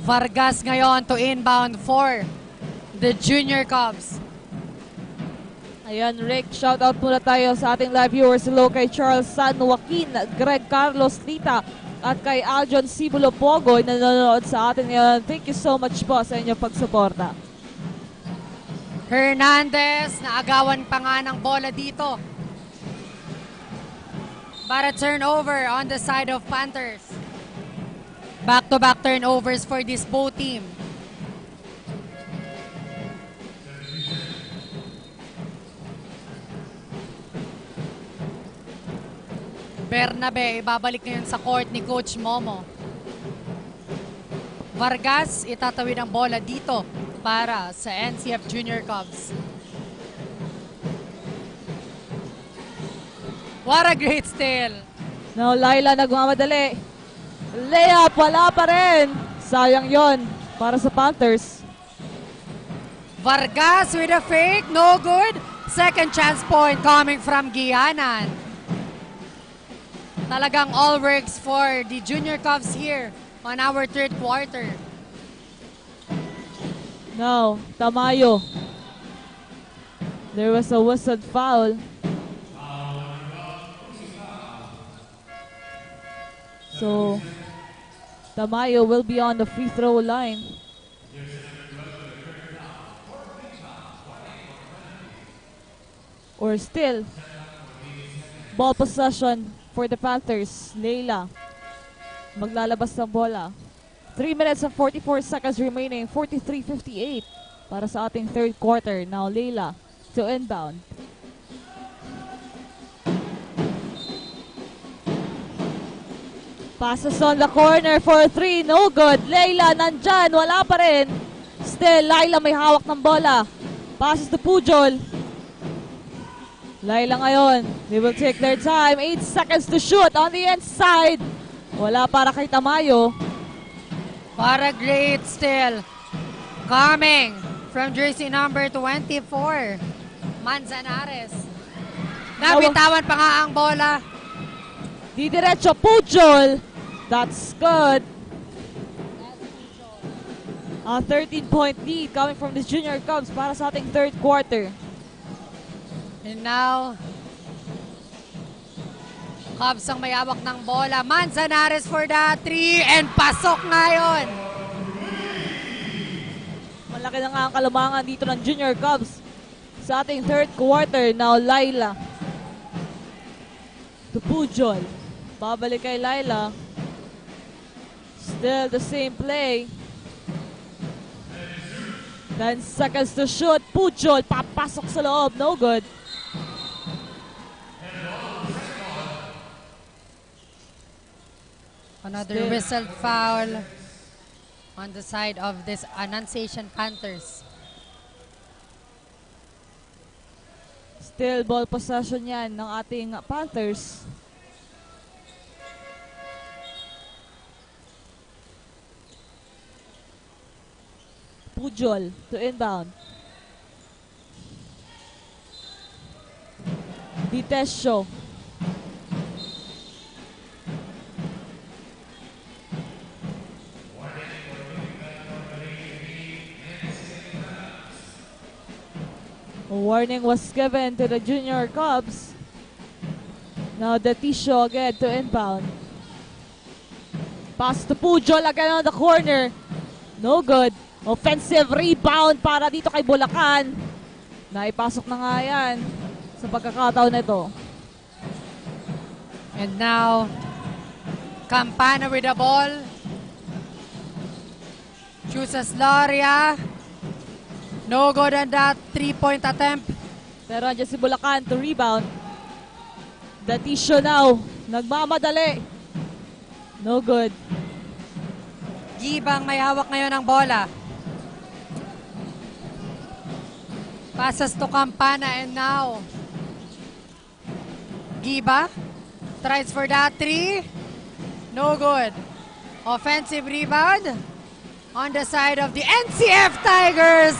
Vargas ngayon to inbound for the Junior Cubs. Ayan, Rick, shoutout muna tayo sa ating live viewers. Hello kay Charles San Joaquin, Greg Carlos Lita, at kay Aljon Sibulo Pogoy na nanonood sa atin ngayon. Thank you so much po sa inyong pagsuporta. Hernandez, naagawan pa nga ng bola dito. But a turnover on the side of Panthers. Back-to-back turnovers for this both team. Bernabe, ibabalik ngayon sa court ni Coach Momo. Vargas, itatawid ang bola dito para sa NCF Junior Cubs. What a great steal! Now, Laila nagmamadali. Layup, wala pa rin. Sayang yon para sa Panthers. Vargas with a fake, no good. Second chance point coming from Gianan. Talagang all works for the Junior Cubs here on our third quarter. Now, Tamayo. There was a whistled foul. So, Tamayo will be on the free throw line. Or still, ball possession for the Panthers. Leila maglalabas ng bola. 3 minutes and 44 seconds remaining. 43-58 para sa ating third quarter. Now Leila to inbound. Passes on the corner for 3. No good. Leila nandyan. Wala pa rin. Still, Laila may hawak ng bola. Passes to Pujol. Laila ngayon. They will take their time. 8 seconds to shoot on the inside. Wala para kay Tamayo. Para great steal. Coming from jersey number 24. Manzanares. Nabitawan pa nga ang bola. Di diretso Pujol. That's good. A 13-point lead coming from the Junior Cubs para sa ating third quarter. And now, Cubs ang may hawak ng bola. Manzanares for the 3 and pasok ngayon. Malaki na nga ang kalamangan dito ng Junior Cubs sa ating third quarter. Now, Laila to Pujol. Babalik kay Laila. Still the same play. 10 seconds to shoot. Pujol, papasok sa loob. No good. Another whistled foul on the side of this Annunciation Panthers. Still ball possession yan ng ating Panthers. Pujol to inbound. Ditesio. A warning was given to the Junior Cubs. Now the Tisho again to inbound. Pass to Pujol again on the corner. No good. Offensive rebound para dito kay Bulacan. Naipasok na nga yan sa pagkakataon nito. And now, Campana with the ball. Chooses Loria. No good on that 3-point attempt. Pero andyan si Bulacan to rebound. The Tisho now. Nagmamadali. No good. Gibang may hawak ngayon ng bola. Passes to Campana and now Giba tries for that 3. No good. Offensive rebound on the side of the NCF Tigers.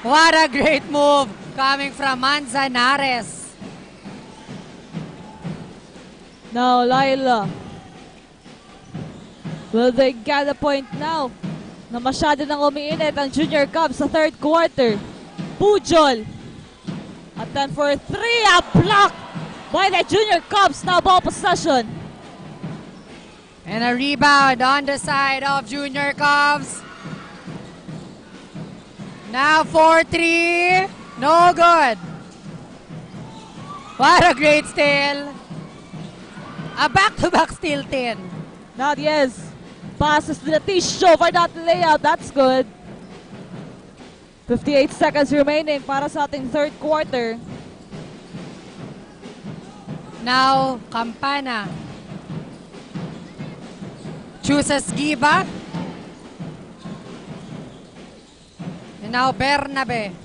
What a great move coming from Manzanares. Now Laila. Will they get a point now? Na masyado nang umiinit ang Junior Cubs sa third quarter. Pujol. Attempt for 3. A block by the Junior Cubs. Now ball possession. And a rebound on the side of Junior Cubs. Now 4-3. No good. What a great steal. A back-to-back steal 10. Now Diaz passes to the Tisho for that layup. That's good. 58 seconds remaining para sa ating third quarter. Now, Campana chooses Giba. And now, Bernabe.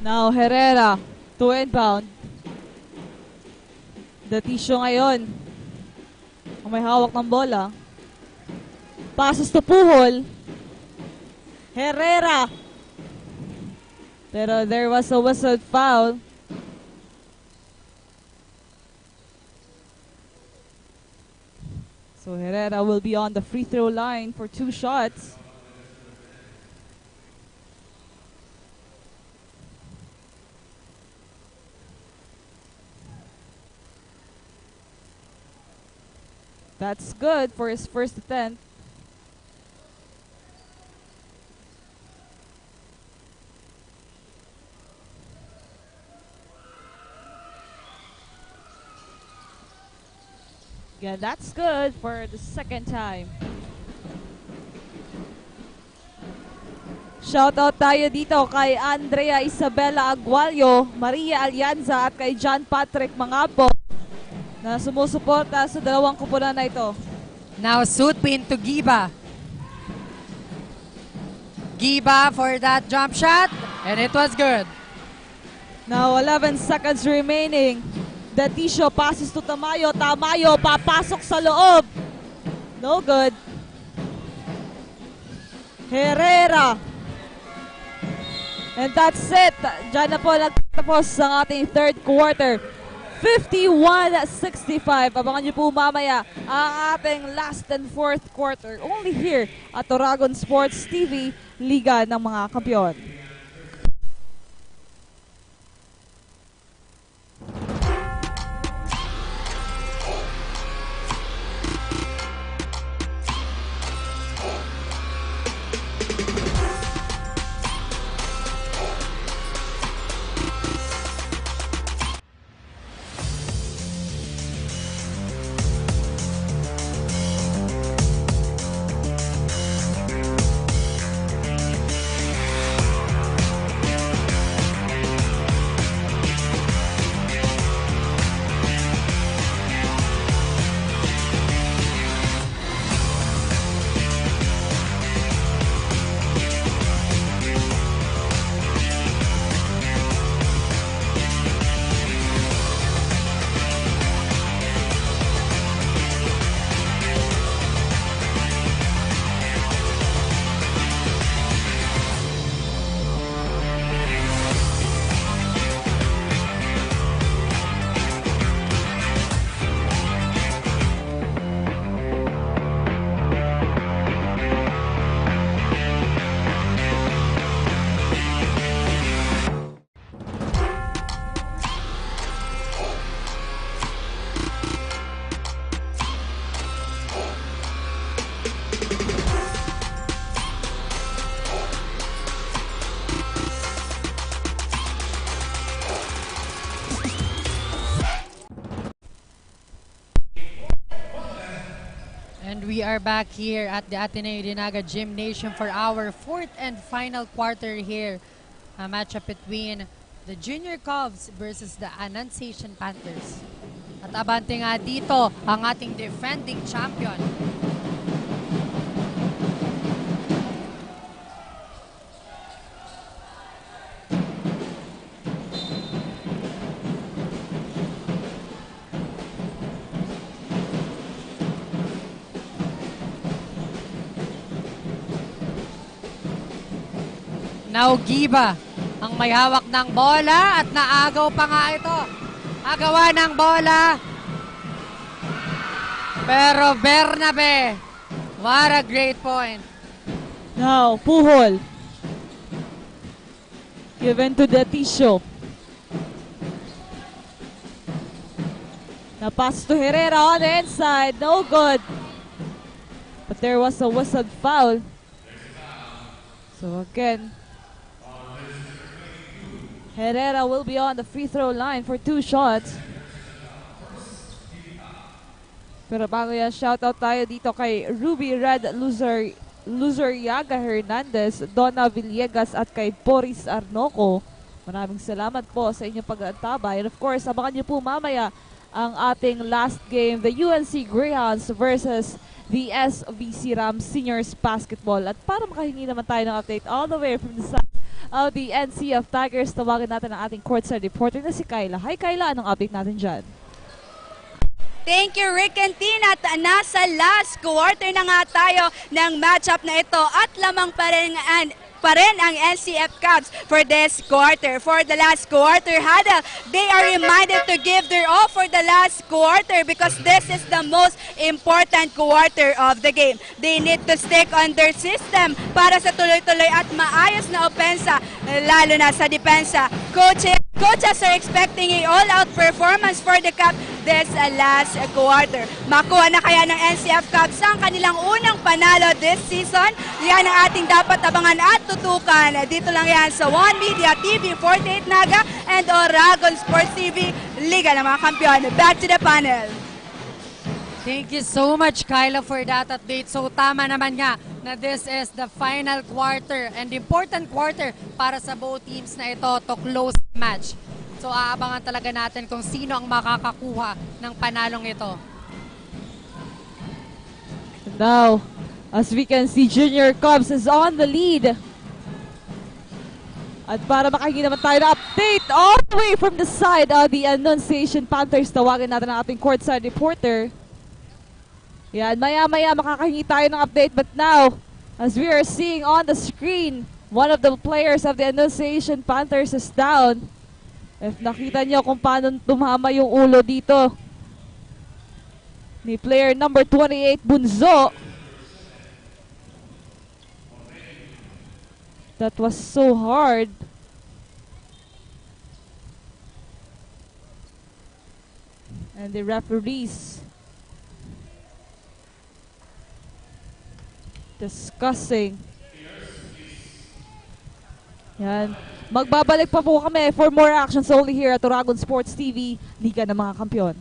Now Herrera to inbound. The Tisho ngayon ang may hawak ng bola. Passes to Puhol. Herrera. Pero there was a whistled foul. So Herrera will be on the free throw line for 2 shots. That's good for his first attempt. Yeah, that's good for the second time. Shoutout tayo dito kay Andrea Isabela Agualio, Maria Alianza at kay John Patrick Mangapo na sumusuporta sa dalawang kupunan na ito. Now suit pin to Giba. Giba for that jump shot, and it was good. Now 11 seconds remaining. The Tisho passes to Tamayo. Tamayo papasok sa loob. No good. Herrera. And that's it. Diyan na po nagtapos ang ating third quarter. 51-65. Abangan niyo po mamaya ang ating last and fourth quarter only here at Oragon Sports TV, Liga ng mga Kampiyon. And we are back here at the Ateneo Dinaga Gymnasium for our fourth and final quarter here. A matchup between the Junior Cubs versus the Annunciation Panthers. At abante nga dito ang ating defending champion. Now Giba ang may hawak ng bola at naagaw pa nga ito. Agawan ng bola. Pero Bernabe, what a great point. Now, Puhol. Given to the Tisho. Now pass to Herrera on the inside. No good. But there was a whistled foul. So again, Herrera will be on the free throw line for 2 shots. Pero bago yan, shoutout tayo dito kay Ruby Red Luzuriaga Hernandez, Donna Villegas at kay Boris Arnoco. Maraming salamat po sa inyong pag-antabay. And of course, abangan niyo po mamaya ang ating last game, the UNC Greyhounds versus the SVC Rams Seniors Basketball. At para makahingi naman tayo ng update all the way from the side of the NCF Tigers, tawagin natin ang ating courtside reporter na si Kyla. Hi Kyla, anong update natin dyan? Thank you, Rick and Tina. At nasa last quarter na nga tayo ng matchup na ito at lamang pa rin ang NCF Cubs for this quarter. For the last quarter huddle, they are reminded to give their all for the last quarter because this is the most important quarter of the game. They need to stick on their system para sa tuloy-tuloy at maayos na opensa, lalo na sa depensa. Coaches are expecting a all-out performance for the Cubs this last quarter. Makuha na kaya ng NCF Cubs ang kanilang unang panalo this season? Yan ang ating dapat abangan at tutukan. Dito lang yan sa One Media TV 48 Naga and Oragon Sports TV, Liga ng mga Kampiyon. Back to the panel. Thank you so much, Kyla, for that update. So tama naman nga na this is the final quarter and important quarter para sa both teams na ito to close the match. So aabangan talaga natin kung sino ang makakakuha ng panalong ito. Now, as we can see, Junior Cubs is on the lead. At para makahingi naman tayo na update all the way from the side of the Annunciation Panthers, tawagin natin ang ating courtside reporter. Yan, maya-maya makakahingi tayo ng update, but now, As we are seeing on the screen, one of the players of the ATENEO Panthers is down. If nakita nyo kung paano tumama yung ulo dito ni player number 28, Bunzo. That was so hard. And the referees discussing. Yan. Magbabalik pa po kami for more actions only here at Oragon Sports TV, Liga ng mga Kampiyon.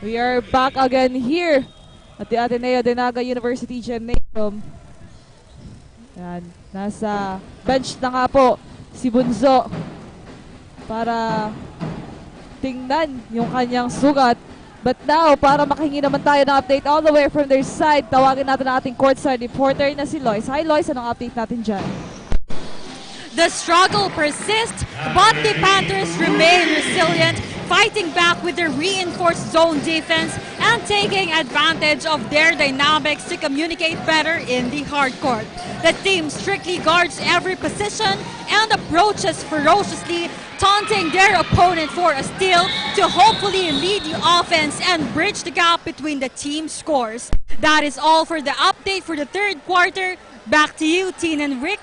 We are back again here at the Ateneo Dinaga University Gymnasium. Yan, nasa bench na nga po si Bunzo para tingnan yung kanyang sugat. But now, para makahingi naman tayo ng update all the way from their side, tawagin natin ang ating courtside reporter na si Lois. Hi Lois, anong update natin dyan? The struggle persists, but the Panthers remain resilient, fighting back with their reinforced zone defense and taking advantage of their dynamics to communicate better in the hard court. The team strictly guards every position and approaches ferociously, taunting their opponent for a steal to hopefully lead the offense and bridge the gap between the team scores. That is all for the update for the third quarter. Back to you, Teen and Rick.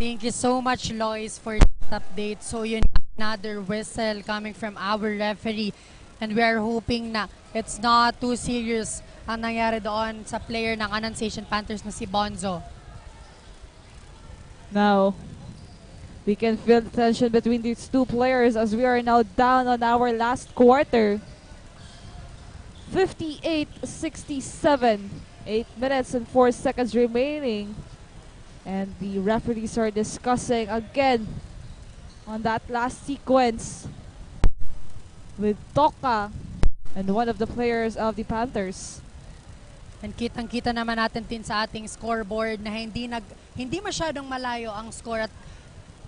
Thank you so much, Lois, for that update. So yun, another whistle coming from our referee. And we are hoping na it's not too serious ang nangyari doon sa player ng ATENEO Panthers na si Bonzo. Now, we can feel the tension between these two players as we are now down on our last quarter. 58-67. 8 minutes and 4 seconds remaining. And the referees are discussing again on that last sequence with Toka and one of the players of the Panthers. And kitang-kita naman natin din sa ating scoreboard na hindi masyadong malayo ang score at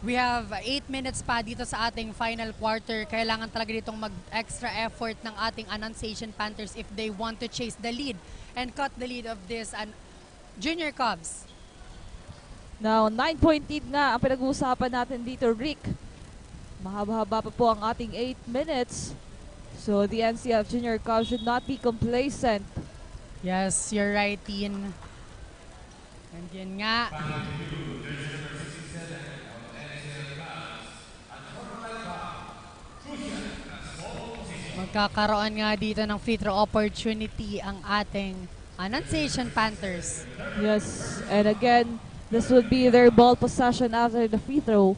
we have 8 minutes pa dito sa ating final quarter. Kailangan talaga ditong mag-extra effort ng ating ATENEO Panthers if they want to chase the lead and cut the lead of this Junior Cubs. Now, 9-point lead na ang pinag-uusapan natin dito, Rick. Mahaba-haba pa po ang ating 8 minutes. So, the NCF Junior Cubs should not be complacent. Yes, you're right, Teen. And yun nga. Magkakaroon nga dito ng free throw opportunity ang ating ATENEO Panthers. Yes, and again, this would be their ball possession after the free throw.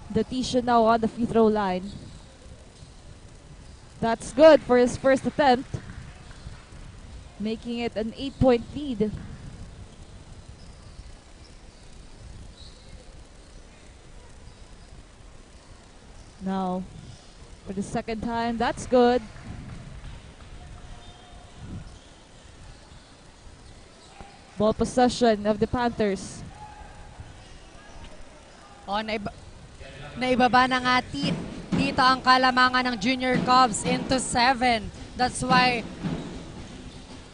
The Tisha now on the free throw line. That's good for his first attempt, making it an 8-point lead. Now, for the second time, that's good. Ball possession of the Panthers. Oh, naibaba na nga dito ang kalamangan ng Junior Cubs into 7. That's why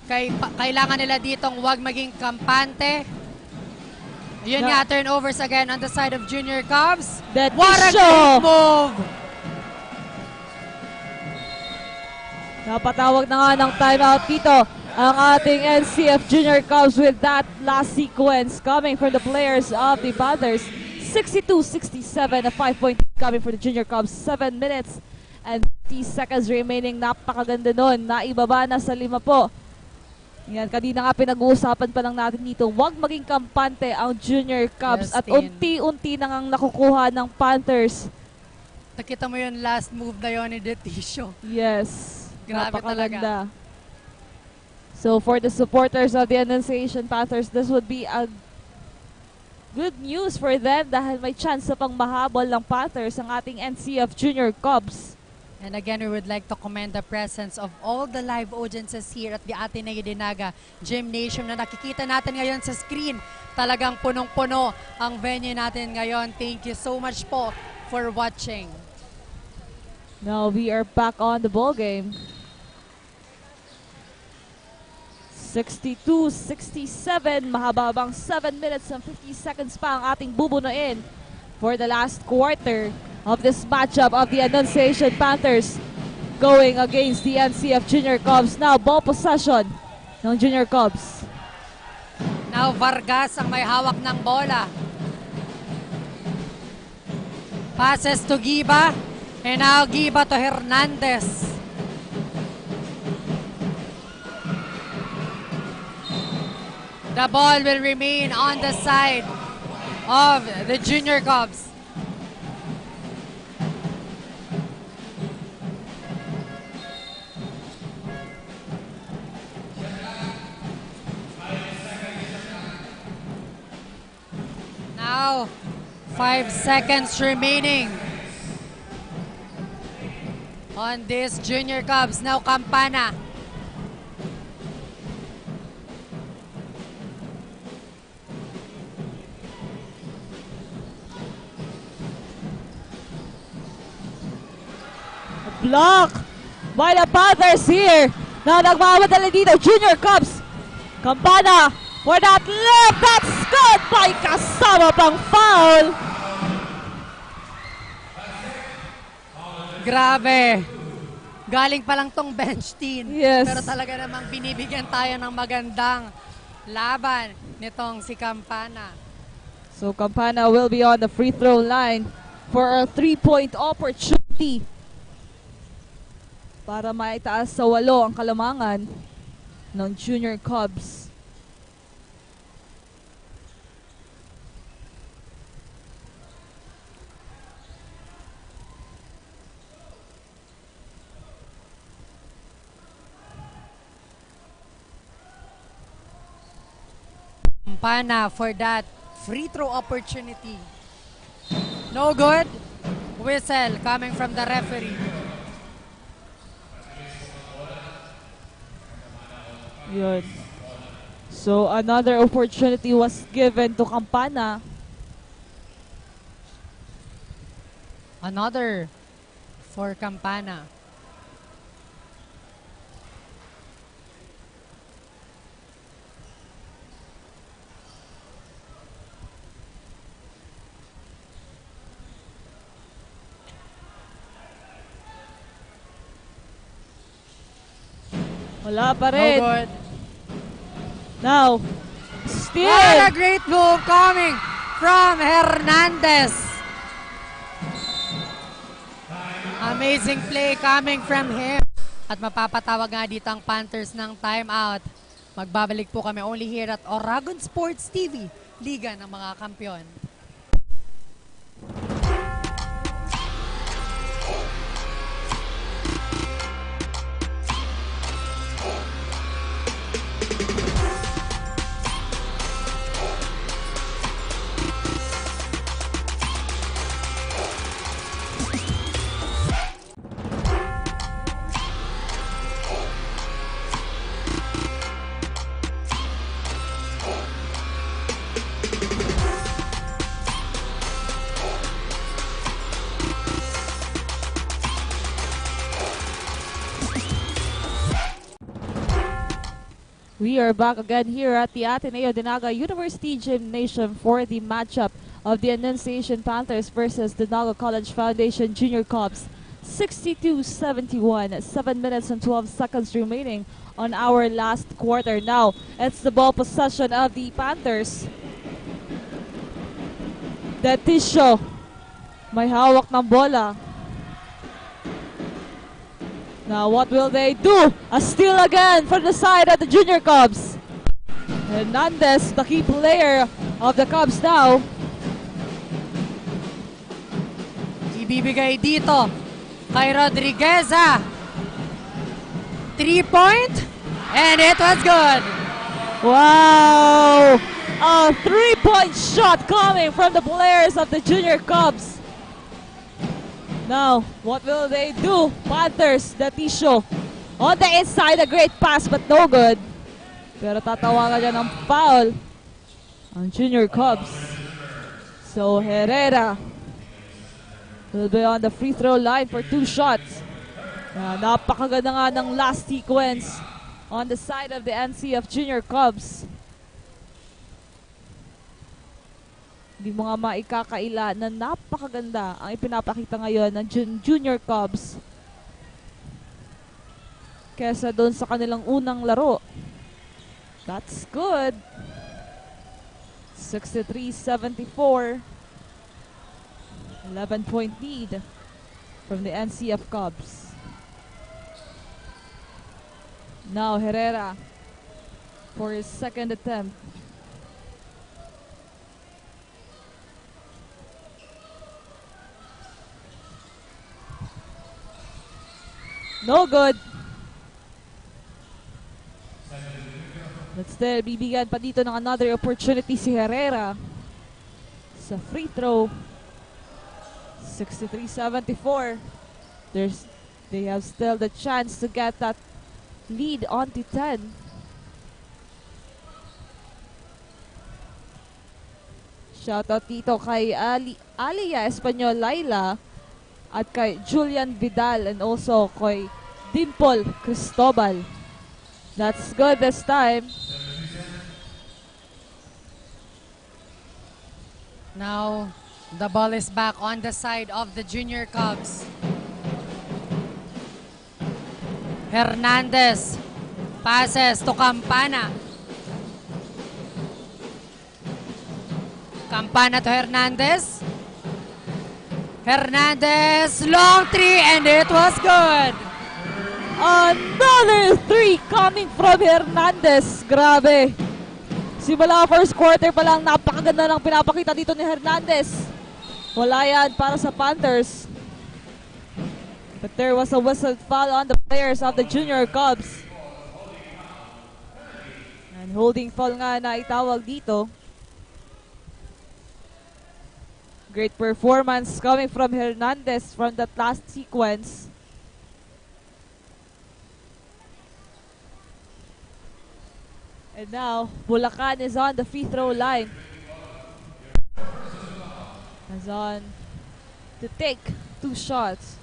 kailangan nila ditong wag maging kampante. Yun nga, turnovers again on the side of Junior Cubs. What a great move! Napatawag na nga ng timeout dito ang ating NCF Junior Cubs with that last sequence coming from the players of the Panthers. 62-67, a 5-point coming for the Junior Cubs. 7 minutes and 30 seconds remaining. Napakaganda nun. Naibaba na sa 5 po Yan, kanina nga pinag-uusapan pa lang natin dito, huwag maging kampante ang Junior Cubs Yes, at unti-unti na ngang nakukuha ng Panthers. Nakita mo yung last move na yun ni Detisio. Yes, Grabe napakaganda. So for the supporters of the Annunciation Panthers, this would be a good news for them dahil may chance na pang mahabol ng Panthers ang ating NCF Junior Cubs. And again, we would like to commend the presence of all the live audiences here at the Ateneo Dinaga Gymnasium na nakikita natin ngayon sa screen. Talagang punong-puno ang venue natin ngayon. Thank you so much po for watching. Now we are back on the ball game. 62-67, mahababang 7 minutes and 50 seconds pa ang ating bubunuin for the last quarter of this matchup of the Annunciation Panthers going against the NCF Junior Cubs. Now, ball possession ng Junior Cubs. Now, Vargas ang may hawak ng bola. Passes to Giba. And now, Giba to Hernandez. The ball will remain on the side of the Junior Cubs. Now, 5 seconds remaining on this Junior Cubs. Now, Campana. Block by the Panthers here. Now, nagmamadali dito, Junior Cubs. Campana for that left. That's good by kasama pang foul. Grabe. Galing pa lang tong bench team. Yes. Pero talaga namang binibigyan tayo ng magandang laban nitong si Campana. So Campana will be on the free throw line for a 3-point opportunity para maitaas sa 8 ang kalamangan ng Junior Cubs. Campana for that free throw opportunity. No good. Whistle coming from the referee. Yun. So another opportunity was given to Campana. Another for Campana. Wala pa No rin. good. Now, still. What a great move coming from Hernandez. Amazing play coming from him. At mapapatawag nga dito ang Panthers ng timeout. Magbabalik po kami only here at Oragon Sports TV, Liga ng mga Kampiyon. We are back again here at the Ateneo Dinaga University Gymnasium for the matchup of the Annunciation Panthers versus the Naga College Foundation Junior Cubs. 62-71, 7 minutes and 12 seconds remaining on our last quarter. Now, it's the ball possession of the Panthers. Detisio, may hawak ng bola. Now what will they do? A steal again from the side of the Junior Cubs. Hernandez, the key player of the Cubs now. Ibibigay dito kay Rodriguez. 3-point. And it was good. Wow! A 3-point shot coming from the players of the Junior Cubs. Now, what will they do? Panthers, the Tisho. On the inside, a great pass but no good. Pero tatawagan dyan ng foul ang Junior Cubs. So, Herrera will be on the free throw line for 2 shots. Napakaganda nga ng last sequence on the side of the NC of Junior Cubs. Hindi mo nga maikakaila na napakaganda ang ipinapakita ngayon ng Junior Cubs kesa doon sa kanilang unang laro. That's good. 63-74. 11-point lead from the NCF Cubs. Now Herrera for his second attempt. No good. But still, bibigyan pa dito ng another opportunity si Herrera sa free throw. 63-74. They have still the chance to get that lead onto 10. Shoutout dito kay Alia Espanyol Laila at kay Julian Vidal and also kay Dimple Cristobal. That's good this time. Now, the ball is back on the side of the Junior Cubs. Hernandez passes to Campana. Campana to Hernandez. Hernandez, long three, and it was good. Another three coming from Hernandez. Grabe. Simula first quarter pa lang, napakaganda ng pinapakita dito ni Hernandez. Wala yan para sa Panthers. But there was a whistled foul on the players of the Junior Cubs. And holding foul nga na itawag dito. Great performance coming from Hernandez from that last sequence. And now, Bulacan is on the free throw line. Is on to take 2 shots.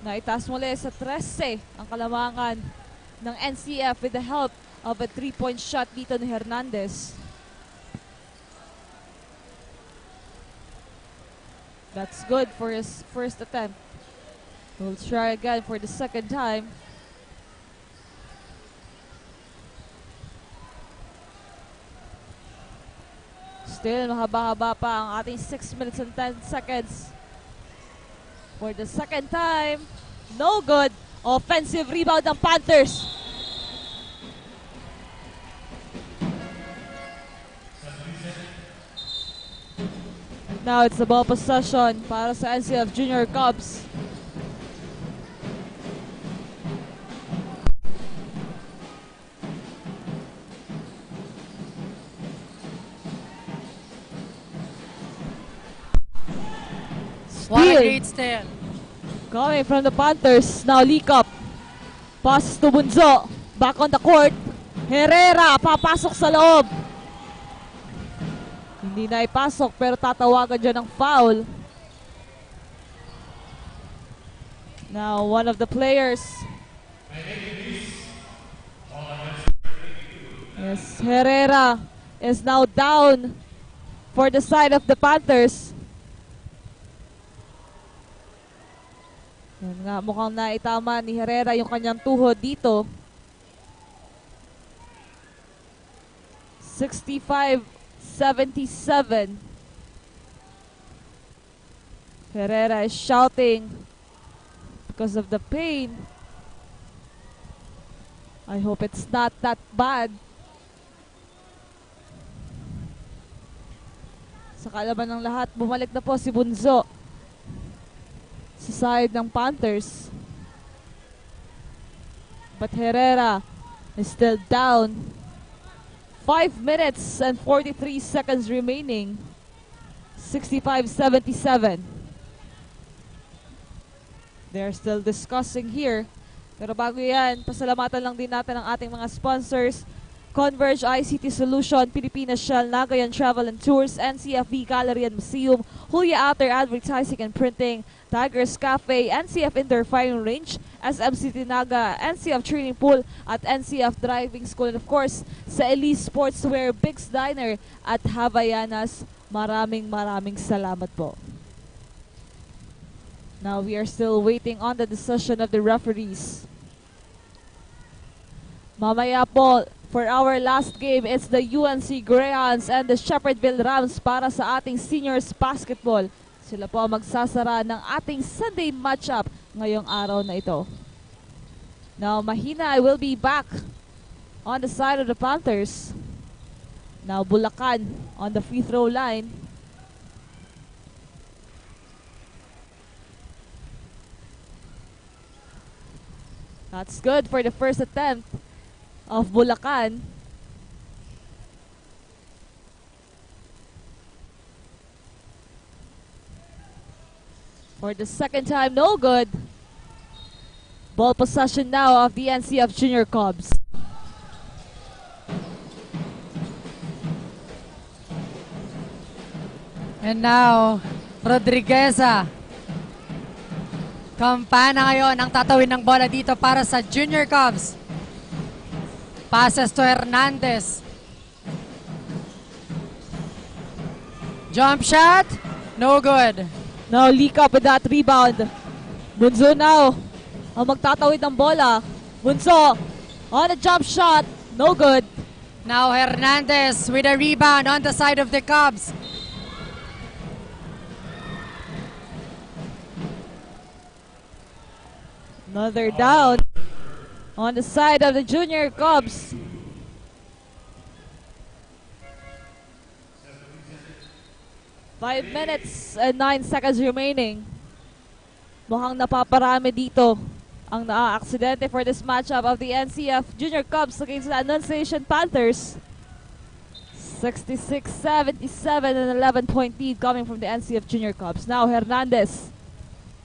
Naitaas muli sa 13 ang kalamangan ng NCF with the help of a 3-point shot dito ni Hernandez. That's good for his first attempt. We'll try again for the second time. Still, mahaba-haba pa ang ating 6 minutes and 10 seconds. For the second time, no good. Offensive rebound ng Panthers. Now it's the ball possession para sa NCF Junior Cubs. What a great steal. Coming from the Panthers. Now leak up. Pass to Bunzo. Back on the court. Herrera papasok sa loob. Hindi na ipasok pero tatawagan dyan ng foul. Now one of the players. Yes, Herrera is now down for the side of the Panthers. Yan nga, mukhang naitama ni Herrera yung kanyang tuhod dito. 65-77. Herrera is shouting because of the pain. I hope it's not that bad. Sa kalaban ng lahat, bumalik na po si Bunso sa side ng Panthers. But Herrera is still down. 5 minutes and 43 seconds remaining. 65-77. They're still discussing here. Pero bago yan, pasalamatan lang din natin ang ating mga sponsors. Converge ICT Solution, Pilipinas Shell, Nagayan Travel and Tours, NCF Gallery and Museum, Hulya Outer Advertising and Printing, Tigers Cafe, NCF Indoor Firing Range, SMCT Naga, NCF Training Pool, at NCF Driving School. And of course, sa Elise Sportswear, Big's Diner, at Havaianas. Maraming salamat po. Now we are still waiting on the decision of the referees. Mamaya po, for our last game, it's the UNC Greyhounds and the Shepherdville Rams para sa ating seniors basketball. Sila po magsasara ng ating Sunday matchup ngayong araw na ito. Now, Mahina will be back on the side of the Panthers. Now, Bulacan on the free throw line. That's good for the first attempt of Bulacan. For the second time, no good. Ball possession now of the NCF Junior Cubs. And now, Rodrigueza. Kampana ngayon ang tatawin ng bola dito para sa Junior Cubs. Passes to Hernandez. Jump shot. No good. Now leak up with that rebound. Bunso now ang magtatawid ng bola. Bunso on a jump shot. No good. Now Hernandez with a rebound on the side of the Cubs. Another down on the side of the Junior Cubs. Five minutes and 9 seconds remaining. Mukhang napaparami dito ang naa-aksidente for this matchup of the NCF Junior Cubs against the Annunciation Panthers. 66-77 and 11-point lead coming from the NCF Junior Cubs. Now Hernandez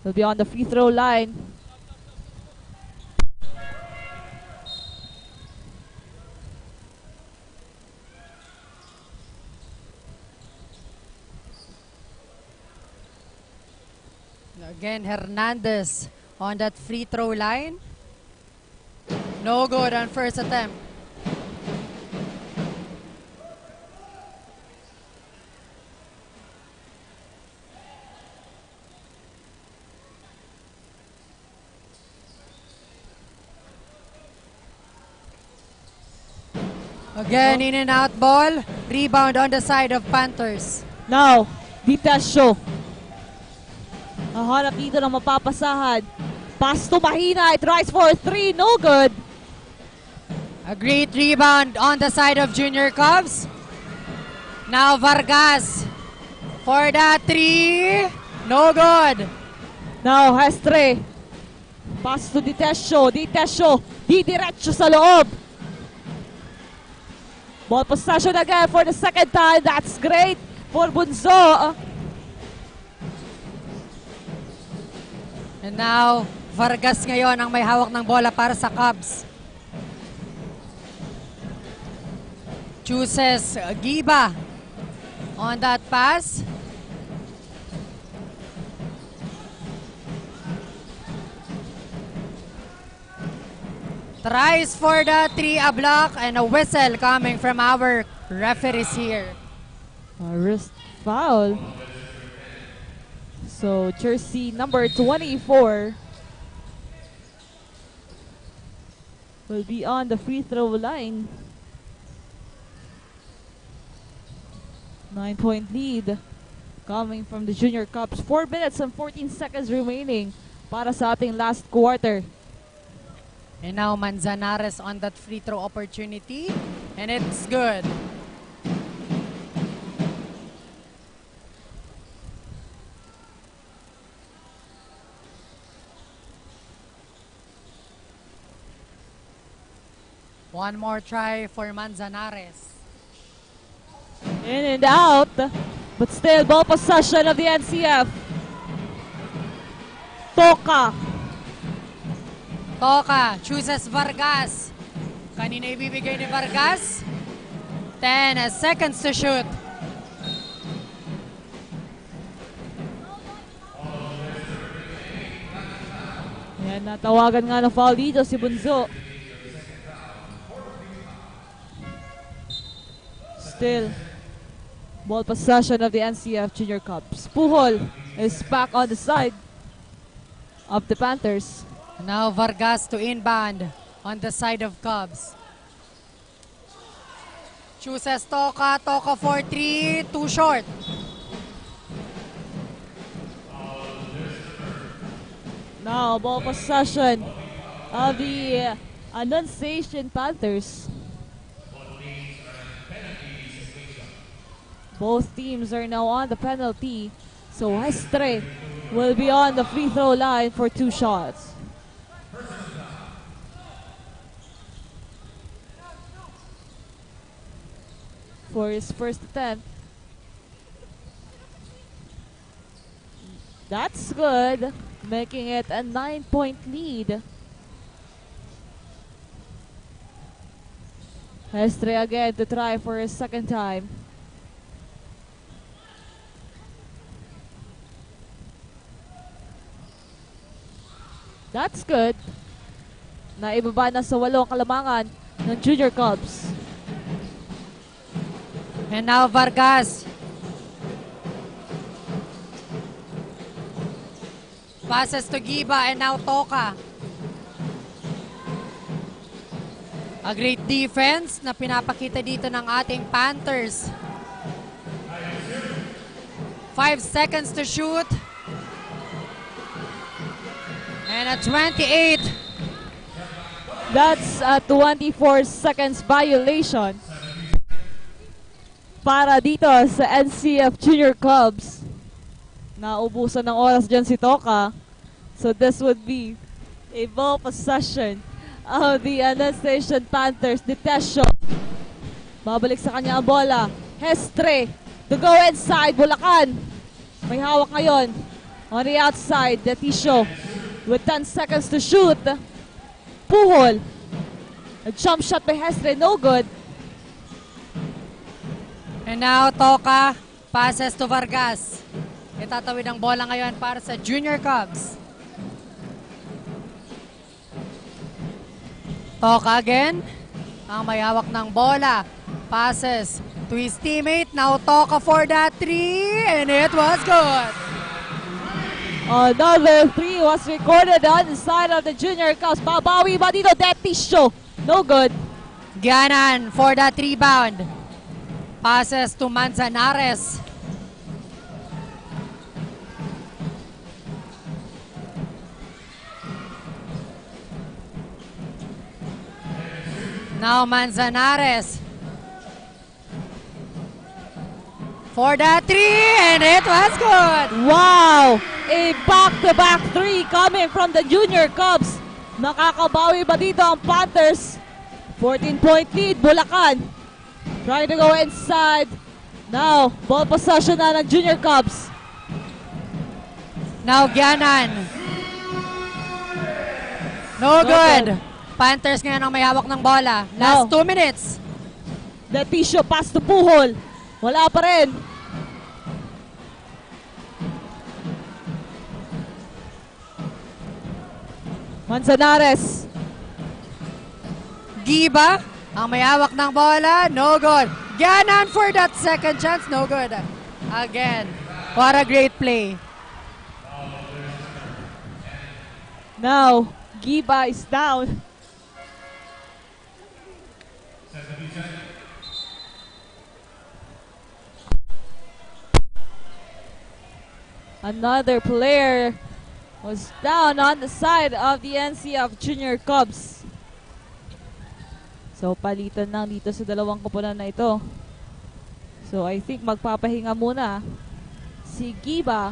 will be on the free throw line. Again, Hernandez on that free throw line. No good on first attempt. Again, in and out ball. Rebound on the side of Panthers. Now, Vitasio. Nahanap dito ng mapapasahan. Pass to Mahina. It tries for 3. No good. A great rebound on the side of Junior Cubs. Now Vargas for that 3. No good. Now Hestre. Pass to Ditesio. Ditesio. Didiretso sa loob. Ball possession again for the second time. That's great for Bunso. And now, Vargas ngayon ang may hawak ng bola para sa Cubs. Chooses Giba on that pass. Tries for the 3, a block, and a whistle coming from our referees here. A wrist foul. So, jersey number 24 will be on the free throw line. 9-point lead coming from the Junior Cubs. 4 minutes and 14 seconds remaining. para sa ating last quarter. And now Manzanares on that free throw opportunity. And it's good. One more try for Manzanares. In and out, but still ball possession of the NCF. Toka. Toka chooses Vargas. Kanina ibibigay ni Vargas. 10 seconds to shoot. Yan, natawagan nga ng foul dito si Bunzo. Still, ball possession of the NCF Junior Cubs. Puhol is back on the side of the Panthers. Now Vargas to inbound on the side of Cubs. Chooses Toka. Toka for 3. Too short. Now, ball possession of the Annunciation Panthers. Both teams are now on the penalty. So Estre will be on the free throw line for 2 shots. For his first attempt. That's good, making it a 9-point lead. Estre again to try for his second time. That's good. Naibaba na sa 8 kalamangan ng Junior Cubs. And now Vargas. Passes to Giba and now Toka. A great defense na pinapakita dito ng ating Panthers. 5 seconds to shoot. And a 28. That's a 24 seconds violation para dito sa NCF Junior Cubs. Naubusan ng oras dyan si Toka. So this would be a ball possession of the Annunciation Panthers. Detesio. Babalik sa kanya ang bola. Estre to go inside. Bulacan. May hawak ngayon. On the outside, Detesio with 10 seconds to shoot. Puhol. A jump shot by Estre. No good. And now Toka passes to Vargas. Itatawid ang bola ngayon para sa Junior Cubs. Toka again. Ang may hawak ng bola. Passes to his teammate. Now Toka for that 3. And it was good. Another 3 was recorded on the side of the Junior Cubs. Babawi ba dito? Detesio. No good. Ganan for that rebound. Passes to Manzanares. Now Manzanares. For that 3, and it was good. Wow! A back-to-back 3 coming from the Junior Cubs. Nakakabawi ba dito ang Panthers? 14-point lead, Bulacan. Trying to go inside. Now, ball possession na ng Junior Cubs. Now Ganan. No good. Panthers ngayon ang may hawak ng bola. Last 2 minutes. Detesio pass to Puhol. Wala pa rin. Manzanares. Giba ang may hawak ng bola. No good. Ganan for that second chance. No good. Again. What a great play. Now, Giba is down. Another player was down on the side of the NCF Junior Cubs. So palitan lang dito sa dalawang koponan na ito. So I think magpapahinga muna si Giba.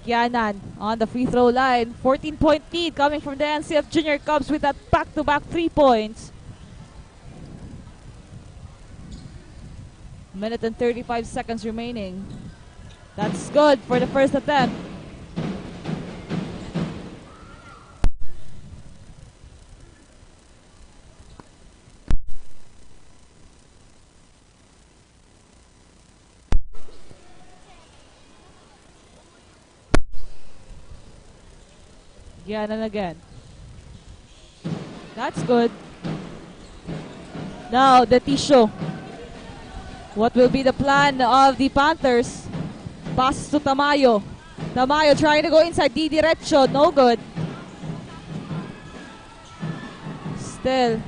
Kianan on the free throw line. 14-point lead coming from the NCF Junior Cubs with that back-to-back 3 points. Minute and 35 seconds remaining. That's good for the first attempt. Again and again. That's good. Now, the Tisho. What will be the plan of the Panthers? Pass to Tamayo. Tamayo trying to go inside. Di diretso. No good. Still.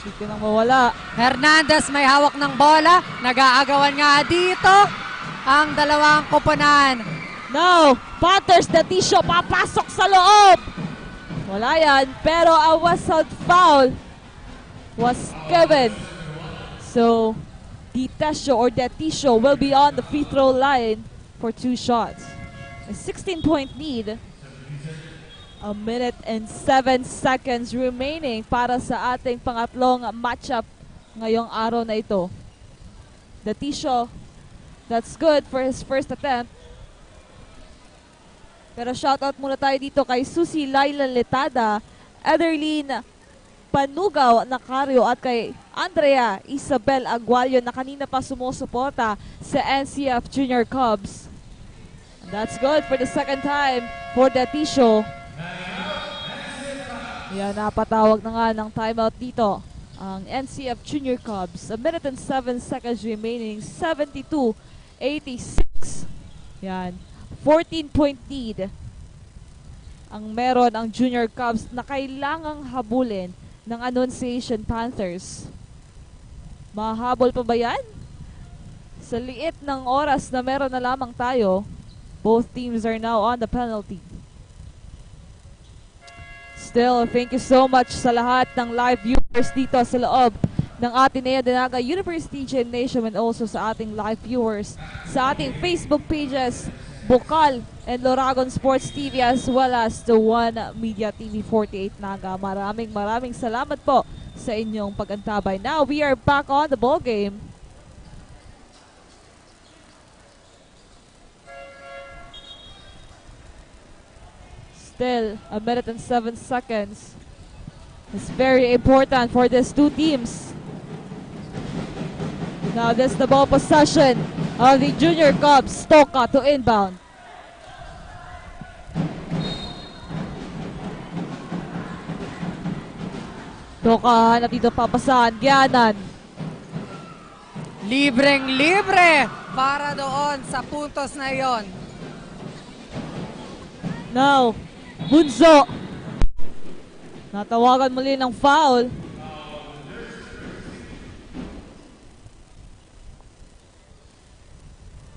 Sige nang mawala. Hernandez may hawak ng bola. Nag-aagawan nga dito ang dalawang koponan. No. Panthers, the Tisho papasok sa loob. Wala yan. Pero a whistled foul was given. So, the Tesho or the Tisho will be on the free throw line for 2 shots. A 16-point lead. A minute and 7 seconds remaining para sa ating pangatlong matchup ngayong araw na ito. The Tisho, that's good for his first attempt. Pero shoutout muna tayo dito kay Susie Laila Letada, Ederlyn Panugaw Nacario at kay Andrea Isabel Agualio na kanina pa sumusuporta sa NCF Junior Cubs. And that's good for the second time for the Tisho. Yan, napatawag na nga ng timeout dito ang NCF Junior Cubs. A minute and 7 seconds remaining, 72-86. Yan. 14-point lead ang meron ang Junior Cubs na kailangang habulin ng Annunciation Panthers. Mahabol pa ba yan? Sa liit ng oras na meron na lamang tayo, both teams are now on the penalty. Still, thank you so much sa lahat ng live viewers dito sa loob ng Ateneo Dinaga University Gymnasium and also sa ating live viewers sa ating Facebook pages, Bucal and Loragon Sports TV as well as the One Media TV 48 Naga. Maraming salamat po sa inyong pag-antabay. Now we are back on the ball game. Still, a minute and 7 seconds. It's very important for these two teams. Now this is the ball possession of the Junior Cubs. Toka to inbound. Toka hanap dito papasahan. Gianan. Libreng-libre para doon sa puntos na yon. Now, Bunso. Natawagan muli ng foul.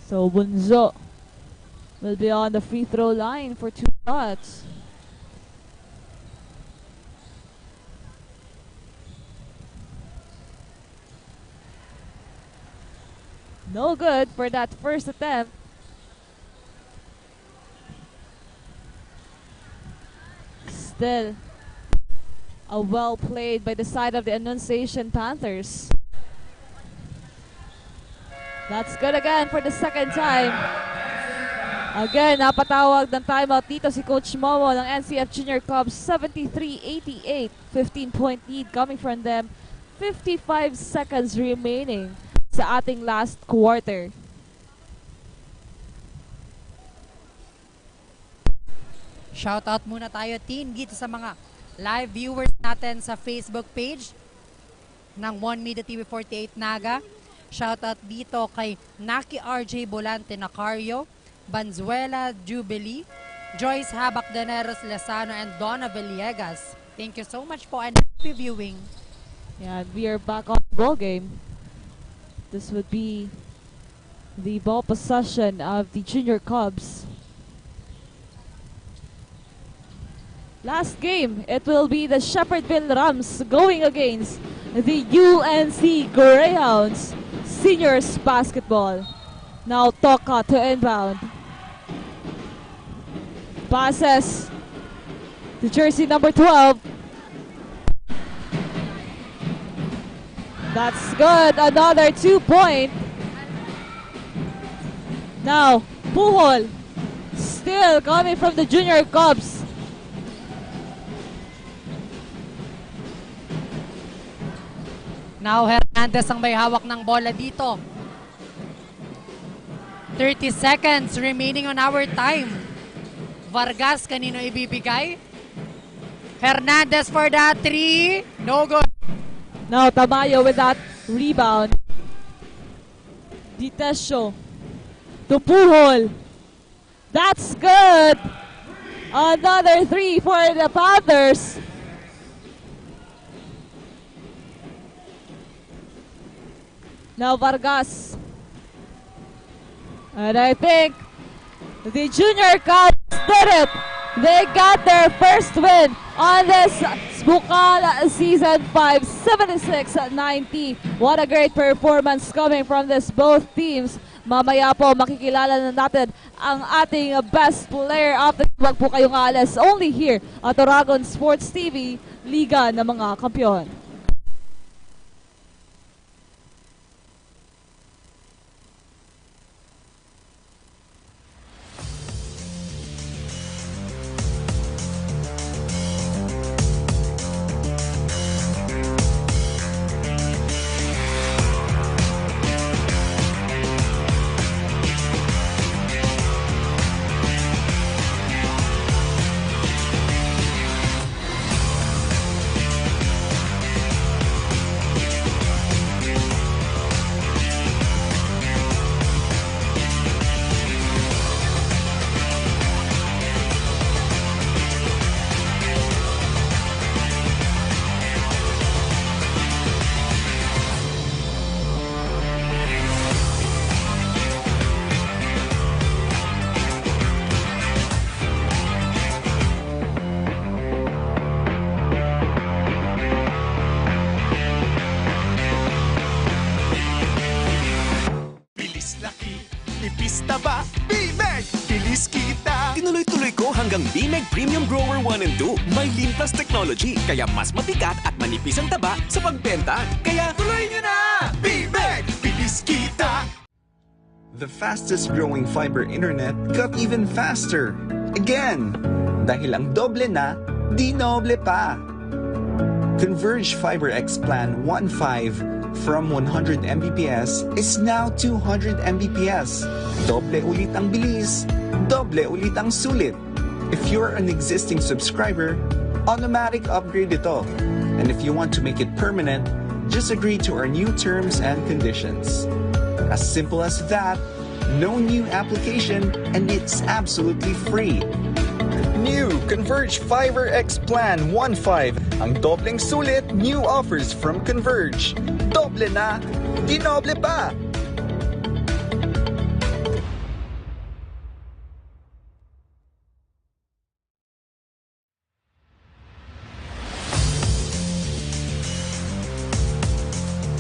So, Bunso will be on the free throw line for 2 shots. No good for that first attempt. Still, a well played by the side of the Annunciation Panthers. That's good again for the second time. Again, napatawag ng timeout dito si Coach Momo ng NCF Junior Cubs. 73-88, 15-point lead coming from them. 55 seconds remaining sa ating last quarter. Shoutout muna tayo, team, dito sa mga live viewers natin sa Facebook page ng One Media TV 48 Naga. Shoutout dito kay Naki RJ Bolante Nacario, Banzuela Jubilee, Joyce Habak Daneros Lesano, and Donna Villegas. Thank you so much po and happy viewing. Yeah, we are back on the ball game. This would be the ball possession of the Junior Cubs. Last game, it will be the Shepherdville Rams going against the UNC Greyhounds Seniors Basketball. Now Toka to inbound. Passes to jersey number 12. That's good. Another 2-point. Now, Bucal still coming from the Junior Cubs. Now Hernandez ang may hawak ng bola dito. 30 seconds remaining on our time. Vargas, kanino ibibigay? Hernandez for that 3. No good. Now Tamayo with that rebound. Ditesio to Bucal. That's good. Another 3 for the Panthers. Now Vargas. And I think the Junior Cubs did it. They got their first win on this Bucal Season 5, 76-90. What a great performance coming from this both teams. Mamaya po makikilala na natin ang ating best player of the game. Wag po kayong alas, only here at Oragon Sports TV, Liga ng mga Kampiyon. Taba, BMEG, bilis kita! Tinuloy-tuloy ko hanggang BMEG Premium Grower 1 and 2. May Lean Plus technology, kaya mas mabigat at manipis ang taba sa pagbenta. Kaya tuloy nyo na! BMEG, bilis kita! The fastest growing fiber internet got even faster. Again, dahil ang doble na, di noble pa. Converge Fiber X Plan 1.5 from 100 Mbps is now 200 Mbps. Doble ulit ang bilis, doble ulit ang sulit. If you're an existing subscriber, automatic upgrade ito. And if you want to make it permanent, just agree to our new terms and conditions. As simple as that, no new application, and it's absolutely free. New Converge Fiber X Plan 1.5. Ang dobleng sulit, new offers from Converge. Doble na, di noble pa!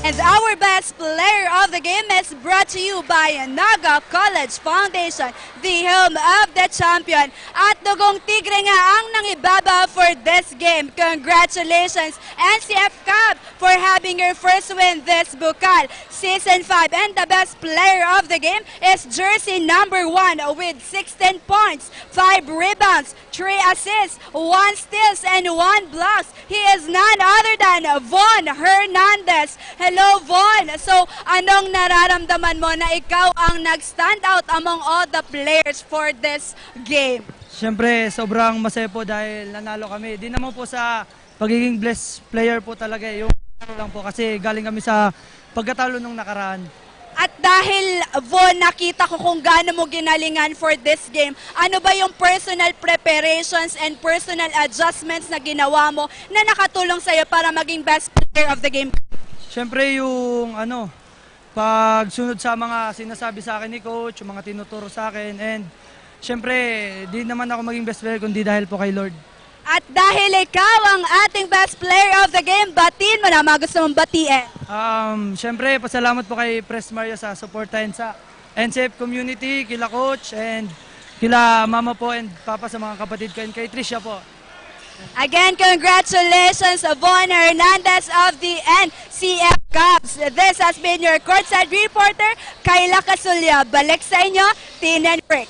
And our best player of the game is brought to you by Naga College Foundation, the home of the champion. At Dugong Tigre nga ang nangibaba for this game. Congratulations NCF Cub for having your first win this Bucal Season 5. And the best player of the game is jersey number 1 with 16 points, 5 rebounds, 3 assists, 1 steals, and 1 blocks. He is none other than Von Hernandez. Hello, Von! So, anong nararamdaman mo na ikaw ang nag-stand out among all the players for this game? Siyempre, sobrang masaya po dahil nanalo kami. Di naman po sa pagiging blessed player po talaga. Yung lang po kasi galing kami sa pagkatalo nung nakaraan. At dahil, Von, nakita ko kung gaano mo ginalingan for this game, ano ba yung personal preparations and personal adjustments na ginawa mo na nakatulong sa'yo para maging best player of the game? Siyempre yung pagsunod sa mga sinasabi sa akin ni coach, yung mga tinuturo sa akin, and syempre, di naman ako maging best player kundi dahil po kay Lord. At dahil ikaw ang ating best player of the game, batiin mo na mga gusto mong batiin. Syempre, pasalamat po kay Pres Mario sa suportahin sa NCF community, kila coach, and kila mama po and papa sa mga kapatid ko, and kay Tricia po. Again, congratulations, Von Hernandez of the NCF Cubs. This has been your courtside reporter, Kayla Casulya. Balik sa inyo, Tin and Rick.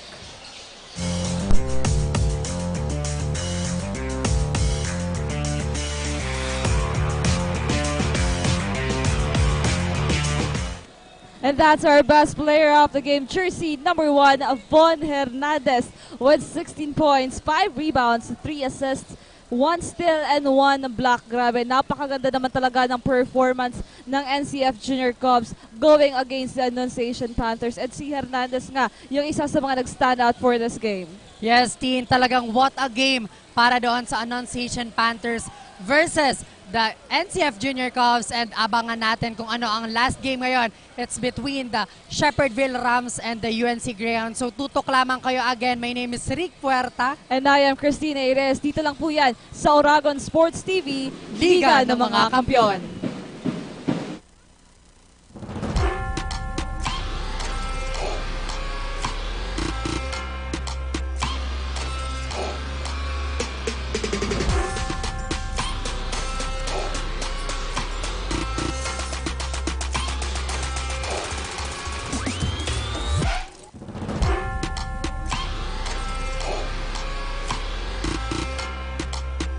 And that's our best player of the game, jersey number 1, Von Hernandez, with 16 points, 5 rebounds, 3 assists, 1 steal, and 1 block. Grabe, napakaganda naman talaga ng performance ng NCF Junior Cubs going against the Annunciation Panthers. And si Hernandez nga, yung isa sa mga nag-stand out for this game. Yes, Tin, talagang what a game para doon sa Annunciation Panthers versus the NCF Junior Cubs, and abangan natin kung ano ang last game ngayon. It's between the Shepherdville Rams and the UNC Greyhounds. So tutok lamang kayo. Again, my name is Rick Puerta. And I am Christina Ires. Dito lang po yan sa Oragon Sports TV, Liga ng mga Kampiyon.